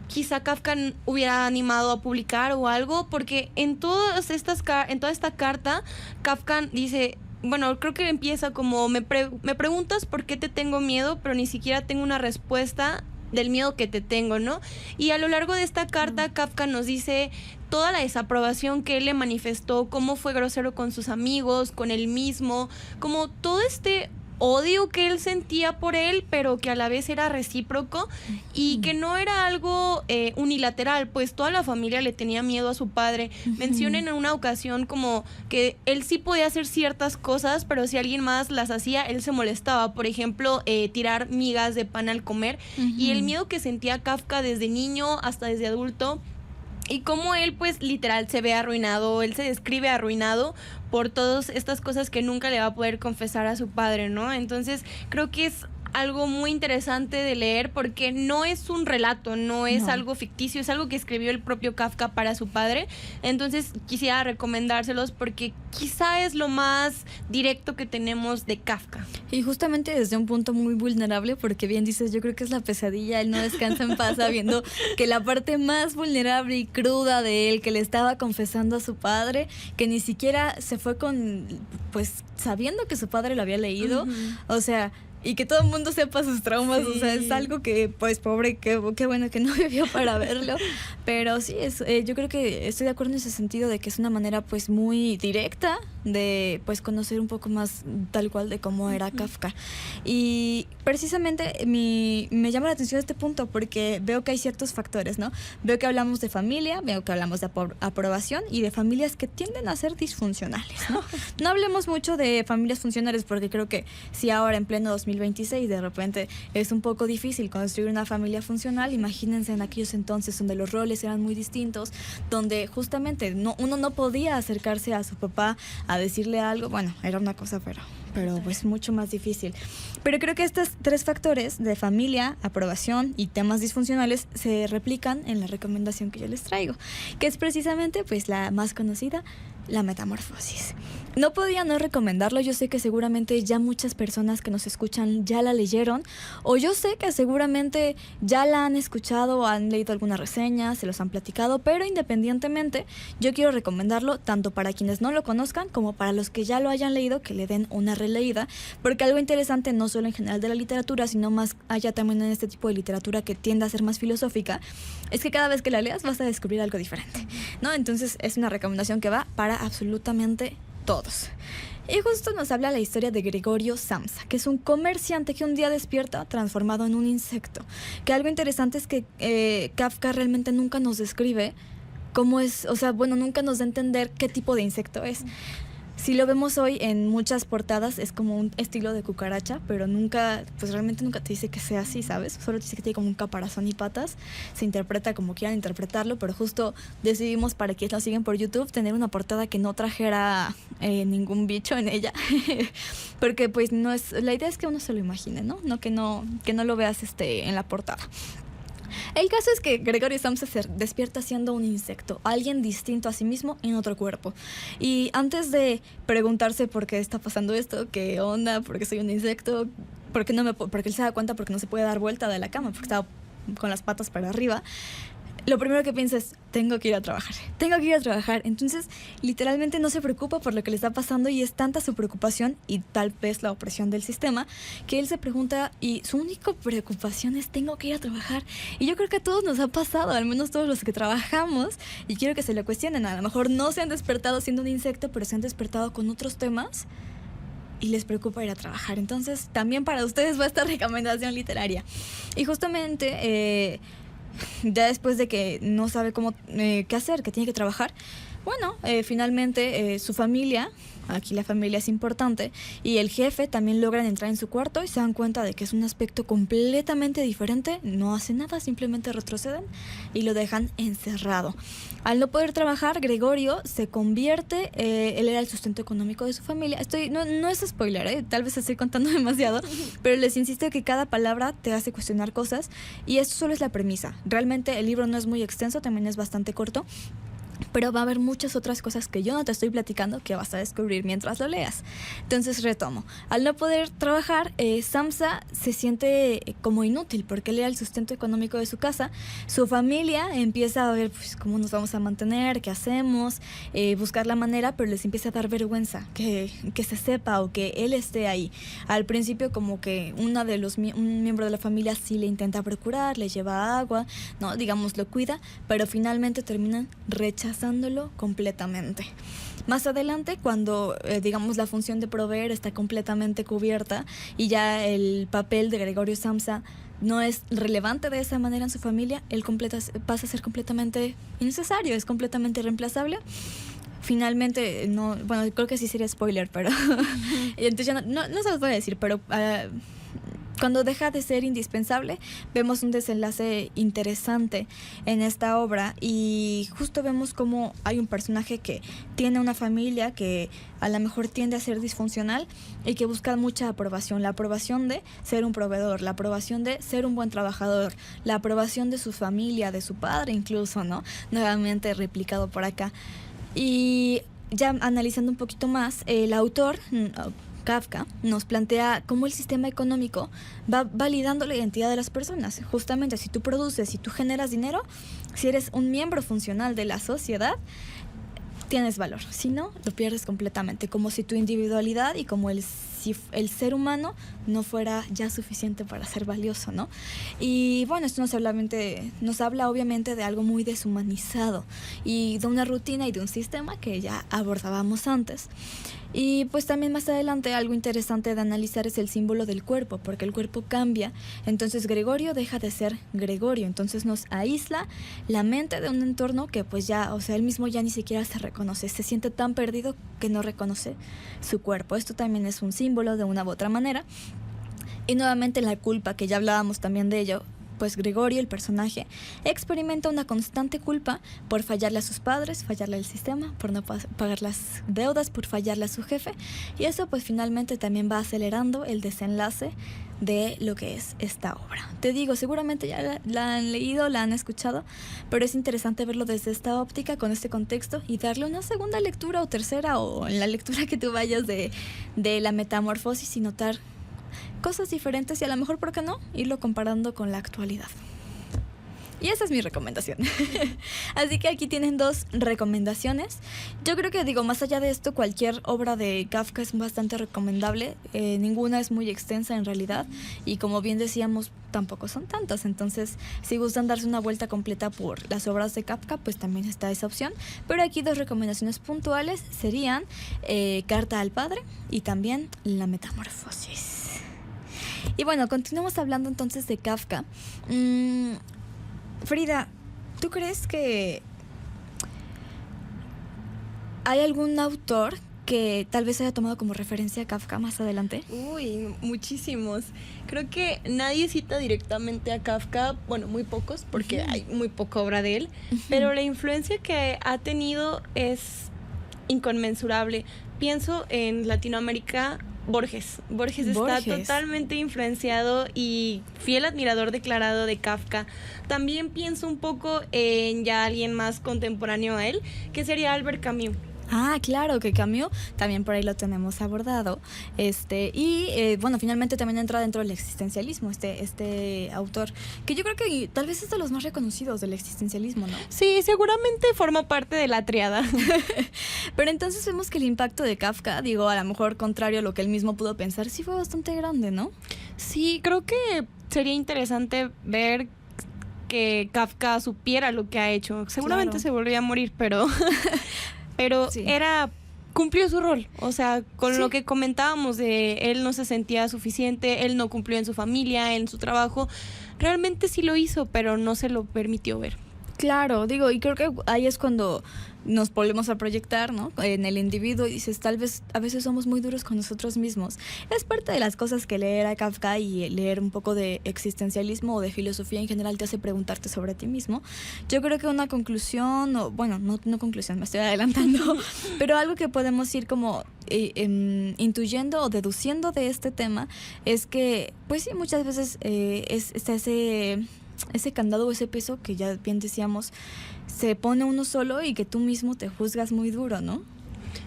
S4: quizá Kafka hubiera animado a publicar o algo, porque en toda esta carta Kafka dice... Bueno, creo que empieza como me preguntas por qué te tengo miedo, pero ni siquiera tengo una respuesta del miedo que te tengo, ¿no? Y a lo largo de esta carta, Kafka nos dice toda la desaprobación que él le manifestó, cómo fue grosero con sus amigos, con él mismo, como todo este odio que él sentía por él, pero que a la vez era recíproco y que no era algo unilateral, pues toda la familia le tenía miedo a su padre. Mencionan en una ocasión como que él sí podía hacer ciertas cosas, pero si alguien más las hacía, él se molestaba. Por ejemplo, tirar migas de pan al comer. Y el miedo que sentía Kafka desde niño hasta desde adulto. Y cómo él, pues, literal se ve arruinado, él se describe arruinado por todas estas cosas que nunca le va a poder confesar a su padre, ¿no? Entonces, creo que es algo muy interesante de leer porque no es un relato, no es algo ficticio, es algo que escribió el propio Kafka para su padre. Entonces, quisiera recomendárselos porque quizá es lo más directo que tenemos de Kafka.
S2: Y justamente desde un punto muy vulnerable, porque bien dices, yo creo que es la pesadilla, él no descansa en paz sabiendo que la parte más vulnerable y cruda de él, que le estaba confesando a su padre, que ni siquiera se fue con, pues, sabiendo que su padre lo había leído, o sea... Y que todo el mundo sepa sus traumas,
S4: Sí.
S2: o sea, es algo que, pues, pobre, qué bueno que no vivió para verlo. Pero sí, yo creo que estoy de acuerdo en ese sentido de que es una manera, pues, muy directa de, pues, conocer un poco más tal cual de cómo era Kafka. Y precisamente me llama la atención este punto porque veo que hay ciertos factores, ¿no? Veo que hablamos de familia, veo que hablamos de aprobación y de familias que tienden a ser disfuncionales, ¿no? No hablemos mucho de familias funcionales porque creo que si ahora en pleno 2026 de repente es un poco difícil construir una familia funcional, imagínense en aquellos entonces donde los roles eran muy distintos, donde justamente uno no podía acercarse a su papá a decirle algo, bueno, era una cosa pero pues mucho más difícil. Pero creo que estos tres factores de familia, aprobación y temas disfuncionales se replican en la recomendación que yo les traigo, que es precisamente pues la más conocida, la metamorfosis. No podía no recomendarlo, yo sé que seguramente ya muchas personas que nos escuchan ya la leyeron, o yo sé que seguramente ya la han escuchado, han leído alguna reseña, se los han platicado, pero independientemente yo quiero recomendarlo tanto para quienes no lo conozcan como para los que ya lo hayan leído, que le den una releída, porque algo interesante no solo en general de la literatura, sino más allá también en este tipo de literatura que tiende a ser más filosófica, es que cada vez que la leas vas a descubrir algo diferente, ¿no? Entonces es una recomendación que va para absolutamente todos. Y justo nos habla la historia de Gregorio Samsa, que es un comerciante que un día despierta transformado en un insecto. Que algo interesante es que Kafka realmente nunca nos describe cómo es, o sea, bueno, nunca nos da a entender qué tipo de insecto es. Si lo vemos hoy en muchas portadas es como un estilo de cucaracha, pero nunca, pues realmente nunca te dice que sea así, ¿sabes? Solo te dice que tiene como un caparazón y patas, se interpreta como quieran interpretarlo, pero justo decidimos para quienes nos siguen por YouTube tener una portada que no trajera ningún bicho en ella, porque pues no es, la idea es que uno se lo imagine, ¿no? Que no lo veas en la portada. El caso es que Gregorio Samsa se despierta siendo un insecto, alguien distinto a sí mismo en otro cuerpo. Y antes de preguntarse por qué está pasando esto, qué onda, por qué soy un insecto, porque él se da cuenta porque no se puede dar vuelta de la cama, porque estaba con las patas para arriba, lo primero que piensa es, tengo que ir a trabajar. Entonces, literalmente no se preocupa por lo que le está pasando y es tanta su preocupación y tal vez la opresión del sistema que él se pregunta y su única preocupación es, tengo que ir a trabajar. Y yo creo que a todos nos ha pasado, al menos todos los que trabajamos, y quiero que se lo cuestionen. A lo mejor no se han despertado siendo un insecto, pero se han despertado con otros temas y les preocupa ir a trabajar. Entonces, también para ustedes va esta recomendación literaria. Y justamente, ya después de que no sabe qué hacer, que tiene que trabajar, bueno, finalmente su familia, aquí la familia es importante, y el jefe también logran entrar en su cuarto y se dan cuenta de que es un aspecto completamente diferente. No hace nada, simplemente retroceden y lo dejan encerrado. Al no poder trabajar, Gregorio se convierte, él era el sustento económico de su familia. No es spoiler, tal vez estoy contando demasiado, pero les insisto que cada palabra te hace cuestionar cosas y esto solo es la premisa. Realmente el libro no es muy extenso, también es bastante corto, pero va a haber muchas otras cosas que yo no te estoy platicando que vas a descubrir mientras lo leas. Entonces retomo. Al no poder trabajar, Samsa se siente como inútil porque él era el sustento económico de su casa. Su familia empieza a ver pues, cómo nos vamos a mantener, qué hacemos, buscar la manera, pero les empieza a dar vergüenza que se sepa o que él esté ahí. Al principio como que un miembro de la familia sí le intenta procurar, le lleva agua, no, digamos lo cuida, pero finalmente terminan rechazándolo completamente. Más adelante, cuando digamos la función de proveer está completamente cubierta y ya el papel de Gregorio Samsa no es relevante de esa manera en su familia, él pasa a ser completamente innecesario, es completamente reemplazable. Finalmente, no, bueno, creo que sí sería spoiler, pero entonces ya no se los voy a decir, pero cuando deja de ser indispensable, vemos un desenlace interesante en esta obra y justo vemos cómo hay un personaje que tiene una familia que a lo mejor tiende a ser disfuncional y que busca mucha aprobación. La aprobación de ser un proveedor, la aprobación de ser un buen trabajador, la aprobación de su familia, de su padre incluso, ¿no? Nuevamente replicado por acá. Y ya analizando un poquito más, el autor Kafka nos plantea cómo el sistema económico va validando la identidad de las personas. Justamente, si tú produces, si tú generas dinero, si eres un miembro funcional de la sociedad, tienes valor. Si no, lo pierdes completamente. Como si tu individualidad y como si el ser humano no fuera ya suficiente para ser valioso, ¿no? Y bueno, esto nos habla obviamente de algo muy deshumanizado y de una rutina y de un sistema que ya abordábamos antes. Y pues también más adelante algo interesante de analizar es el símbolo del cuerpo, porque el cuerpo cambia, entonces Gregorio deja de ser Gregorio, entonces nos aísla la mente de un entorno que pues ya, o sea, él mismo ya ni siquiera se reconoce, se siente tan perdido que no reconoce su cuerpo. Esto también es un símbolo de una u otra manera. Y nuevamente la culpa, que ya hablábamos también de ello, pues Gregorio, el personaje, experimenta una constante culpa por fallarle a sus padres, fallarle al sistema, por no pagar las deudas, por fallarle a su jefe, y eso pues finalmente también va acelerando el desenlace de lo que es esta obra. Te digo, seguramente ya la han leído, la han escuchado, pero es interesante verlo desde esta óptica, con este contexto, y darle una segunda lectura o tercera, o en la lectura que tú vayas de la metamorfosis y notar cosas diferentes y a lo mejor, ¿por qué no?, irlo comparando con la actualidad. Y esa es mi recomendación. Así que aquí tienen 2 recomendaciones. Yo creo que, más allá de esto, cualquier obra de Kafka es bastante recomendable. Ninguna es muy extensa en realidad. Y como bien decíamos, tampoco son tantas. Entonces, si gustan darse una vuelta completa por las obras de Kafka, pues también está esa opción. Pero aquí 2 recomendaciones puntuales serían Carta al Padre y también La Metamorfosis. Y bueno, continuamos hablando entonces de Kafka. Frida, ¿tú crees que hay algún autor que tal vez haya tomado como referencia a Kafka más adelante?
S4: Uy, muchísimos. Creo que nadie cita directamente a Kafka, bueno, muy pocos, porque hay muy poca obra de él, pero la influencia que ha tenido es inconmensurable. Pienso en Latinoamérica, Borges está totalmente influenciado y fiel admirador declarado de Kafka. También pienso un poco en ya alguien más contemporáneo a él, que sería Albert Camus.
S2: Ah, claro, que Camus también por ahí lo tenemos abordado. Bueno, finalmente también entra dentro del existencialismo este autor, que yo creo que tal vez es de los más reconocidos del existencialismo, ¿no?
S4: Sí, seguramente forma parte de la triada.
S2: Pero entonces vemos que el impacto de Kafka, digo, a lo mejor contrario a lo que él mismo pudo pensar, sí fue bastante grande, ¿no?
S4: Sí, creo que sería interesante ver que Kafka supiera lo que ha hecho. Seguramente
S2: Claro.
S4: se volvería a morir, pero
S2: Sí.
S4: cumplió su rol. O sea, con
S2: Sí.
S4: lo que comentábamos de él no se sentía suficiente, él no cumplió en su familia, en su trabajo. Realmente sí lo hizo, pero no se lo permitió ver.
S2: Claro, digo, y creo que ahí es cuando nos volvemos a proyectar, ¿no? En el individuo y dices, tal vez a veces somos muy duros con nosotros mismos. Es parte de las cosas que leer a Kafka y leer un poco de existencialismo o de filosofía en general te hace preguntarte sobre ti mismo. Yo creo que una conclusión, o bueno, no conclusión, me estoy adelantando, pero algo que podemos ir como intuyendo o deduciendo de este tema es que, pues sí, muchas veces está ese candado o ese peso que ya bien decíamos, se pone uno solo y que tú mismo te juzgas muy duro, ¿no?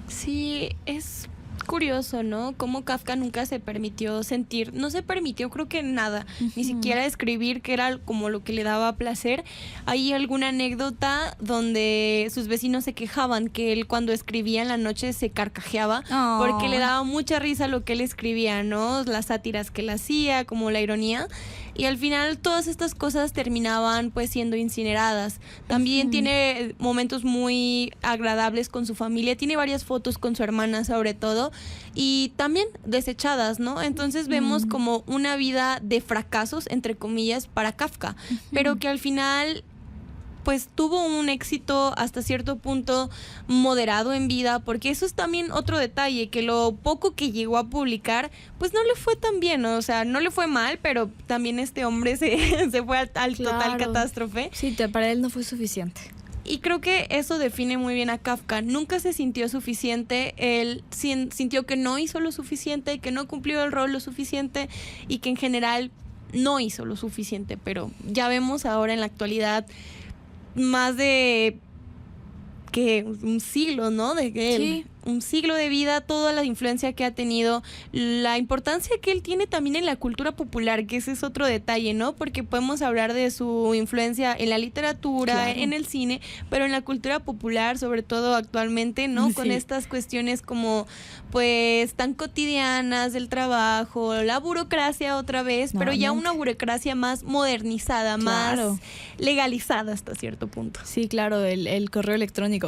S4: Sí, es curioso, ¿no? Cómo Kafka nunca se permitió sentir, no se permitió creo que nada, ni siquiera escribir, que era como lo que le daba placer. Hay alguna anécdota donde sus vecinos se quejaban que él cuando escribía en la noche se carcajeaba porque le daba mucha risa lo que él escribía, ¿no? Las sátiras que él hacía, como la ironía. Y al final todas estas cosas terminaban pues siendo incineradas. También tiene momentos muy agradables con su familia, tiene varias fotos con su hermana sobre todo, y también desechadas, ¿no? Entonces vemos como una vida de fracasos, entre comillas, para Kafka, pero que al final pues tuvo un éxito hasta cierto punto moderado en vida, porque eso es también otro detalle, que lo poco que llegó a publicar, pues no le fue tan bien, ¿no? O sea, no le fue mal, pero también este hombre se fue al total catástrofe.
S2: Sí, para él no fue suficiente.
S4: Y creo que eso define muy bien a Kafka. Nunca se sintió suficiente, él sintió que no hizo lo suficiente, que no cumplió el rol lo suficiente y que en general no hizo lo suficiente, pero ya vemos ahora en la actualidad más de que un siglo, ¿no? De que él,
S2: Sí.
S4: un siglo de vida, toda la influencia que ha tenido, la importancia que él tiene también en la cultura popular, que ese es otro detalle, ¿no? Porque podemos hablar de su influencia en la literatura,
S2: Claro.
S4: en el cine, pero en la cultura popular, sobre todo actualmente, ¿no?
S2: Sí.
S4: Con estas cuestiones como, pues, tan cotidianas del trabajo, la burocracia otra vez, pero ya
S2: Nuevamente.
S4: una burocracia más modernizada,
S2: Claro.
S4: más legalizada hasta cierto punto.
S2: Sí, claro, el correo electrónico.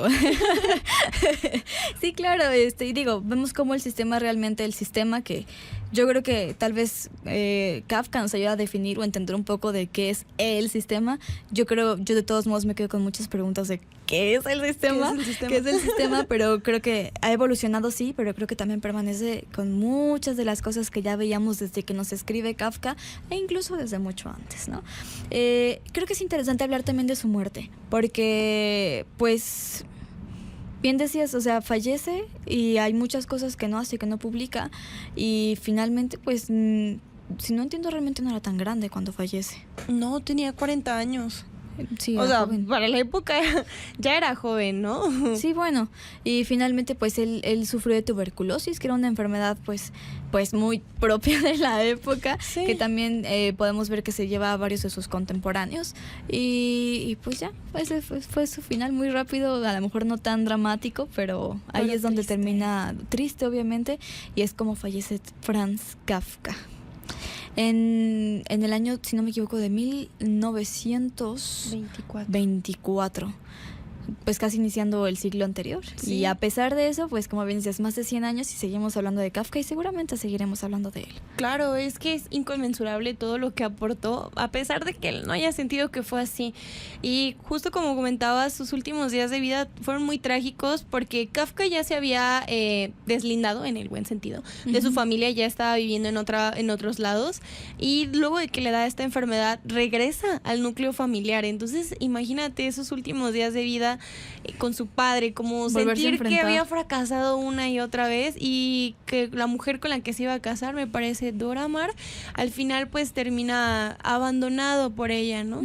S2: Sí, claro, y digo, vemos cómo el sistema que yo creo que tal vez Kafka nos ayuda a definir o entender un poco de qué es el sistema. Yo de todos modos me quedo con muchas preguntas de qué es el sistema, ¿Qué es el sistema? Pero creo que ha evolucionado, sí, pero creo que también permanece con muchas de las cosas que ya veíamos desde que nos escribe Kafka e incluso desde mucho antes, ¿no? Creo que es interesante hablar también de su muerte, porque pues bien decías, o sea, fallece y hay muchas cosas que no hace, que no publica, y finalmente pues si no entiendo, realmente no era tan grande cuando fallece.
S4: No, tenía 40 años.
S2: Sí,
S4: O
S2: era
S4: sea,
S2: joven.
S4: para la época ya era joven, ¿no?
S2: Sí, bueno, y finalmente pues él sufrió de tuberculosis, que era una enfermedad pues muy propia de la época,
S4: Sí.
S2: que también podemos ver que se lleva a varios de sus contemporáneos, y pues ya, ese fue su final muy rápido, a lo mejor no tan dramático, pero ahí
S4: Pero
S2: es donde
S4: triste.
S2: termina triste, obviamente, y es como fallece Franz Kafka. En el año, si no me equivoco, de 1924.
S4: 24.
S2: Pues casi iniciando el siglo anterior.
S4: Sí.
S2: Y a pesar de eso, pues como bien dices, más de 100 años y seguimos hablando de Kafka y seguramente seguiremos hablando de él.
S4: Claro, es que es inconmensurable todo lo que aportó, a pesar de que él no haya sentido que fue así. Y justo como comentabas, sus últimos días de vida fueron muy trágicos porque Kafka ya se había deslindado, en el buen sentido, de su familia, ya estaba viviendo en otros lados, y luego de que le da esta enfermedad regresa al núcleo familiar. Entonces imagínate esos últimos días de vida con su padre, como
S2: Volverse a
S4: sentir que
S2: enfrentar.
S4: había fracasado una y otra vez, y que la mujer con la que se iba a casar, me parece Dora Maar, al final pues termina abandonado por ella, ¿no?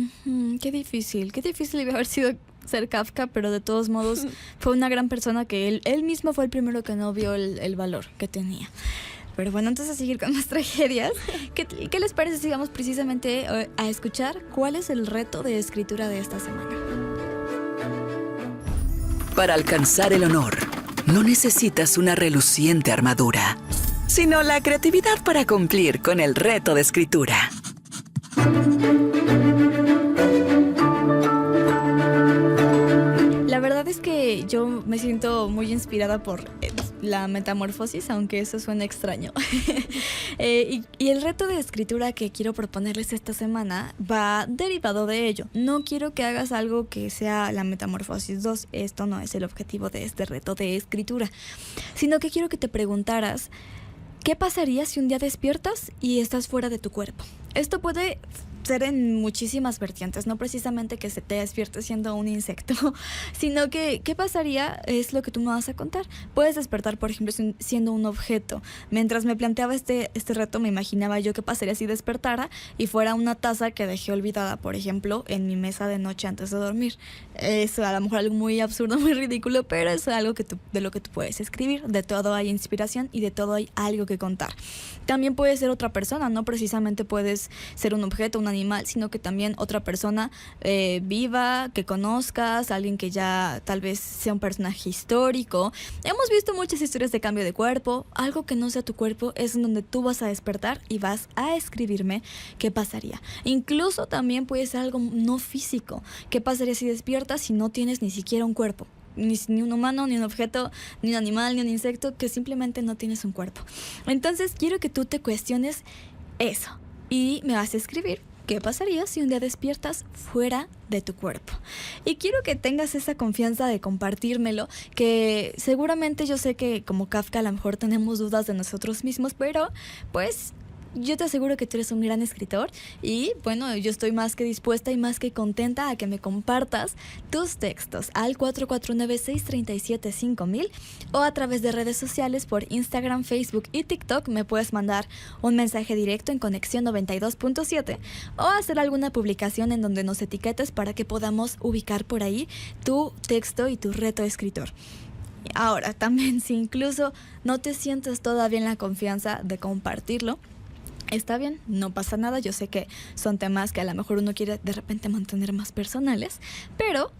S2: Qué difícil debe haber sido ser Kafka, pero de todos modos fue una gran persona que él mismo fue el primero que no vio el valor que tenía. Pero bueno, antes de seguir con más tragedias, ¿qué les parece si vamos precisamente a escuchar cuál es el reto de escritura de esta semana?
S1: Para alcanzar el honor, no necesitas una reluciente armadura, sino la creatividad para cumplir con el reto de escritura.
S2: La verdad es que yo me siento muy inspirada por la metamorfosis, aunque eso suena extraño. Y el reto de escritura que quiero proponerles esta semana va derivado de ello. No quiero que hagas algo que sea la metamorfosis 2. Esto no es el objetivo de este reto de escritura, sino que quiero que te preguntaras ¿qué pasaría si un día despiertas y estás fuera de tu cuerpo? Esto puede ser en muchísimas vertientes, no precisamente que se te despierte siendo un insecto, sino que ¿qué pasaría? Es lo que tú me vas a contar. Puedes despertar, por ejemplo, siendo un objeto. Mientras me planteaba este reto, me imaginaba yo qué pasaría si despertara y fuera una taza que dejé olvidada, por ejemplo, en mi mesa de noche antes de dormir. Es a lo mejor algo muy absurdo, muy ridículo, pero es algo de lo que tú puedes escribir. De todo hay inspiración y de todo hay algo que contar. También puedes ser otra persona, no precisamente puedes ser un objeto, un animal, sino que también otra persona viva, que conozcas, alguien que ya tal vez sea un personaje histórico. Hemos visto muchas historias de cambio de cuerpo. Algo que no sea tu cuerpo es en donde tú vas a despertar y vas a escribirme qué pasaría. Incluso también puede ser algo no físico. ¿Qué pasaría si despiertas si no tienes ni siquiera un cuerpo? Ni un humano, ni un objeto, ni un animal, ni un insecto, que simplemente no tienes un cuerpo. Entonces quiero que tú te cuestiones eso y me vas a escribir qué pasaría si un día despiertas fuera de tu cuerpo. Y quiero que tengas esa confianza de compartírmelo, que seguramente yo sé que como Kafka a lo mejor tenemos dudas de nosotros mismos, pero pues yo te aseguro que tú eres un gran escritor y bueno, yo estoy más que dispuesta y más que contenta a que me compartas tus textos al 449-637-5000 o a través de redes sociales por Instagram, Facebook y TikTok. Me puedes mandar un mensaje directo en Conexión 92.7 o hacer alguna publicación en donde nos etiquetes para que podamos ubicar por ahí tu texto y tu reto de escritor. Ahora, también si incluso no te sientes todavía en la confianza de compartirlo, está bien, no pasa nada. Yo sé que son temas que a lo mejor uno quiere de repente mantener más personales, pero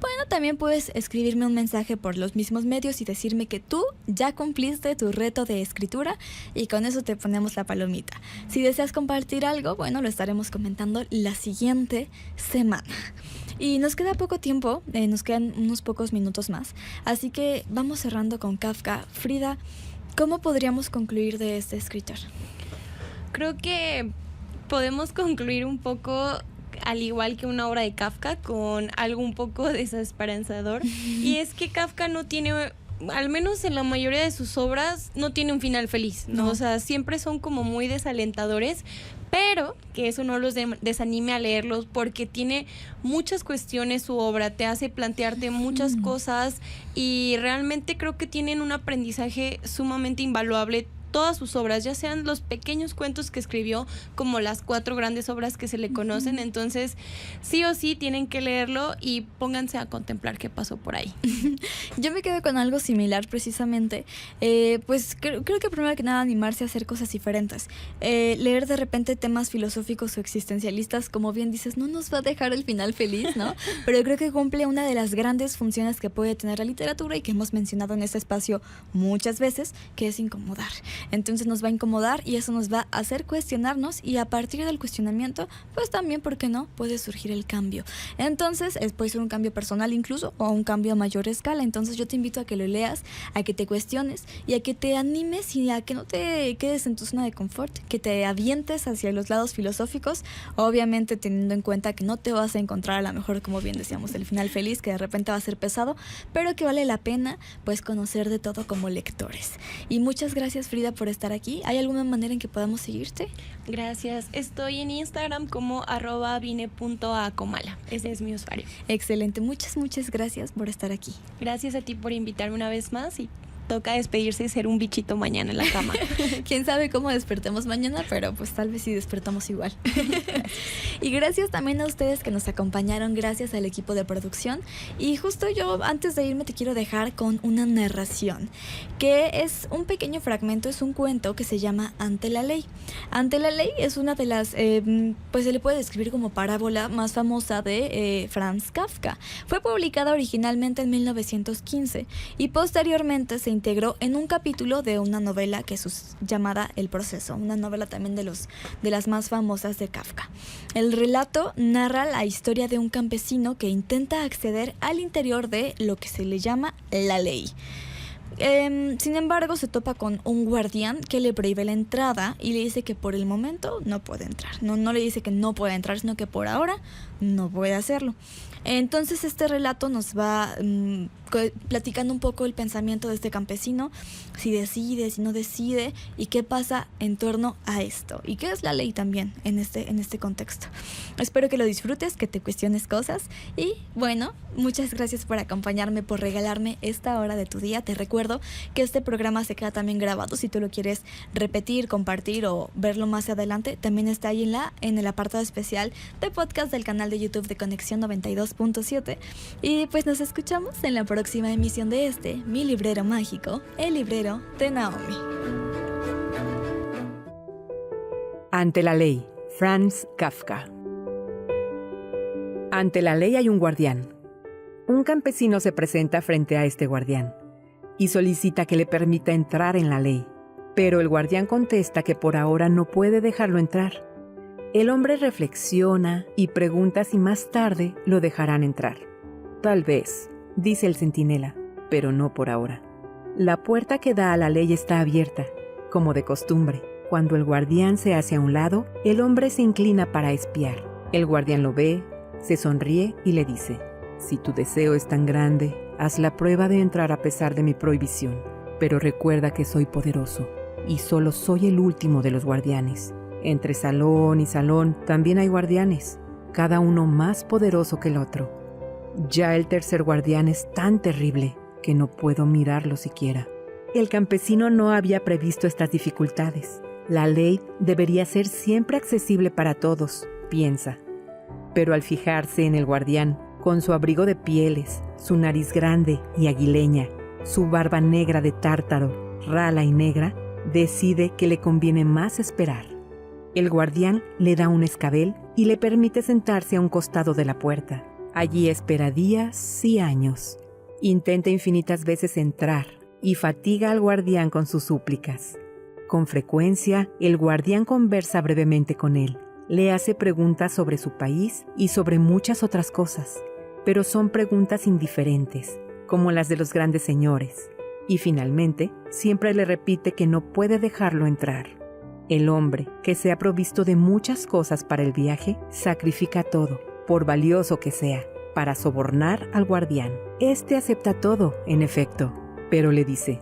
S2: bueno, también puedes escribirme un mensaje por los mismos medios y decirme que tú ya cumpliste tu reto de escritura y con eso te ponemos la palomita. Si deseas compartir algo, bueno, lo estaremos comentando la siguiente semana. Y nos queda poco tiempo, nos quedan unos pocos minutos más, así que vamos cerrando con Kafka. Frida, ¿cómo podríamos concluir de este escritor?
S4: Creo que podemos concluir un poco al igual que una obra de Kafka con algo un poco desesperanzador y es que Kafka no tiene, al menos en la mayoría de sus obras, no tiene un final feliz, ¿no? O sea, siempre son como muy desalentadores, pero que eso no los desanime a leerlos porque tiene muchas cuestiones su obra, te hace plantearte muchas cosas y realmente creo que tienen un aprendizaje sumamente invaluable todas sus obras, ya sean los pequeños cuentos que escribió como las 4 grandes obras que se le conocen. Entonces sí o sí tienen que leerlo y pónganse a contemplar qué pasó por ahí.
S2: Yo me quedo con algo similar precisamente, pues creo que primero que nada animarse a hacer cosas diferentes, leer de repente temas filosóficos o existencialistas, como bien dices, no nos va a dejar el final feliz, ¿no? Pero creo que cumple una de las grandes funciones que puede tener la literatura y que hemos mencionado en este espacio muchas veces, que es incomodar. Entonces nos va a incomodar y eso nos va a hacer cuestionarnos y a partir del cuestionamiento, pues también, ¿por qué no? Puede surgir el cambio. Entonces puede ser un cambio personal incluso o un cambio a mayor escala. Entonces yo te invito a que lo leas, a que te cuestiones y a que te animes y a que no te quedes en tu zona de confort, que te avientes hacia los lados filosóficos, obviamente teniendo en cuenta que no te vas a encontrar a lo mejor, como bien decíamos, el final feliz, que de repente va a ser pesado, pero que vale la pena pues conocer de todo como lectores. Y muchas gracias, Frida, por estar aquí. ¿Hay alguna manera en que podamos seguirte?
S4: Gracias. Estoy en Instagram como @vine.acomala. Ese es mi usuario.
S2: Excelente. Muchas gracias por estar aquí.
S4: Gracias a ti por invitarme una vez más y toca despedirse y ser un bichito mañana en la cama.
S2: Quién sabe cómo despertemos mañana, pero pues tal vez sí despertamos igual. Y gracias también a ustedes que nos acompañaron, gracias al equipo de producción. Y justo yo, antes de irme, te quiero dejar con una narración, que es un pequeño fragmento, es un cuento que se llama Ante la Ley. Ante la Ley es una de las, pues se le puede describir como parábola más famosa de Franz Kafka. Fue publicada originalmente en 1915 y posteriormente se integró en un capítulo de una novela que es llamada El Proceso, una novela también de las más famosas de Kafka. El relato narra la historia de un campesino que intenta acceder al interior de lo que se le llama la ley. Sin embargo, se topa con un guardián que le prohíbe la entrada y le dice que por el momento no puede entrar. No le dice que no puede entrar, sino que por ahora no puede hacerlo. Entonces este relato nos va platicando un poco el pensamiento de este campesino, si decide, si no decide, y qué pasa en torno a esto, y qué es la ley también en este contexto. Espero que lo disfrutes, que te cuestiones cosas, y bueno, muchas gracias por acompañarme, por regalarme esta hora de tu día. Te recuerdo que este programa se queda también grabado, si tú lo quieres repetir, compartir o verlo más adelante, también está ahí en el apartado especial de podcast del canal de YouTube de Conexión 92.7, y pues nos escuchamos en la próxima emisión de Mi Librero Mágico, el librero de Naomi.
S5: Ante la ley, Franz Kafka. Ante la ley hay un guardián. Un campesino se presenta frente a este guardián y solicita que le permita entrar en la ley, pero el guardián contesta que por ahora no puede dejarlo entrar. El hombre reflexiona y pregunta si más tarde lo dejarán entrar. Tal vez, dice el centinela, pero no por ahora. La puerta que da a la ley está abierta, como de costumbre. Cuando el guardián se hace a un lado, el hombre se inclina para espiar. El guardián lo ve, se sonríe y le dice: si tu deseo es tan grande, haz la prueba de entrar a pesar de mi prohibición. Pero recuerda que soy poderoso y solo soy el último de los guardianes. Entre salón y salón también hay guardianes, cada uno más poderoso que el otro. Ya el tercer guardián es tan terrible que no puedo mirarlo siquiera. El campesino no había previsto estas dificultades. La ley debería ser siempre accesible para todos, piensa. Pero al fijarse en el guardián, con su abrigo de pieles, su nariz grande y aguileña, su barba negra de tártaro, rala y negra, decide que le conviene más esperar. El guardián le da un escabel y le permite sentarse a un costado de la puerta. Allí espera días y años. Intenta infinitas veces entrar y fatiga al guardián con sus súplicas. Con frecuencia, el guardián conversa brevemente con él. Le hace preguntas sobre su país y sobre muchas otras cosas, pero son preguntas indiferentes, como las de los grandes señores. Y finalmente, siempre le repite que no puede dejarlo entrar. El hombre, que se ha provisto de muchas cosas para el viaje, sacrifica todo, por valioso que sea, para sobornar al guardián. Este acepta todo, en efecto, pero le dice: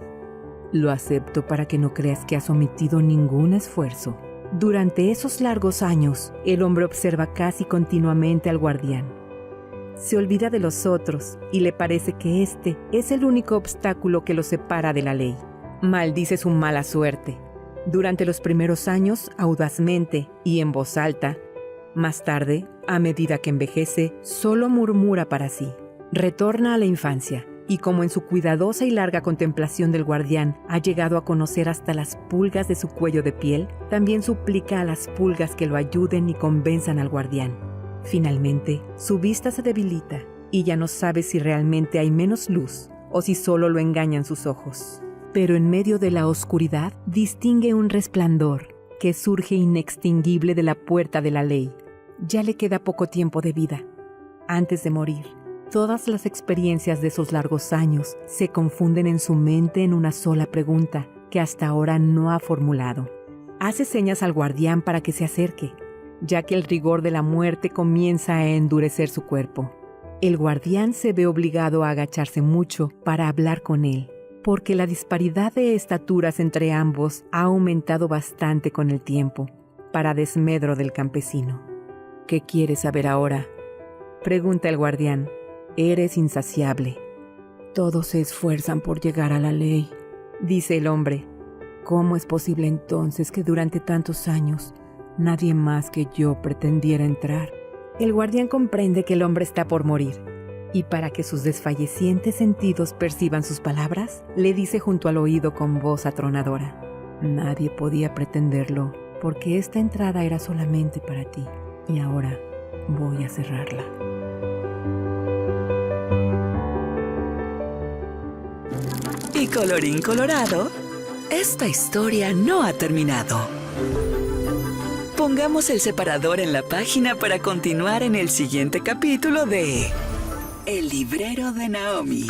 S5: lo acepto para que no creas que has omitido ningún esfuerzo. Durante esos largos años, el hombre observa casi continuamente al guardián. Se olvida de los otros y le parece que este es el único obstáculo que lo separa de la ley. Maldice su mala suerte. Durante los primeros años, audazmente y en voz alta. Más tarde, a medida que envejece, solo murmura para sí. Retorna a la infancia, y como en su cuidadosa y larga contemplación del guardián ha llegado a conocer hasta las pulgas de su cuello de piel, también suplica a las pulgas que lo ayuden y convenzan al guardián. Finalmente, su vista se debilita, y ya no sabe si realmente hay menos luz, o si solo lo engañan sus ojos. Pero en medio de la oscuridad, distingue un resplandor que surge inextinguible de la puerta de la ley. Ya le queda poco tiempo de vida. Antes de morir, todas las experiencias de esos largos años se confunden en su mente en una sola pregunta que hasta ahora no ha formulado. Hace señas al guardián para que se acerque, ya que el rigor de la muerte comienza a endurecer su cuerpo. El guardián se ve obligado a agacharse mucho para hablar con él, porque la disparidad de estaturas entre ambos ha aumentado bastante con el tiempo, para desmedro del campesino. ¿Qué quieres saber ahora?, pregunta el guardián. Eres insaciable. Todos se esfuerzan por llegar a la ley, Dice el hombre: ¿cómo es posible entonces que durante tantos años nadie más que yo pretendiera entrar? El guardián comprende que el hombre está por morir, y para que sus desfallecientes sentidos perciban sus palabras, le dice junto al oído con voz atronadora: nadie podía pretenderlo, porque esta entrada era solamente para ti, y ahora voy a cerrarla.
S1: Y colorín colorado, esta historia no ha terminado. Pongamos el separador en la página para continuar en el siguiente capítulo de El librero de Naomi.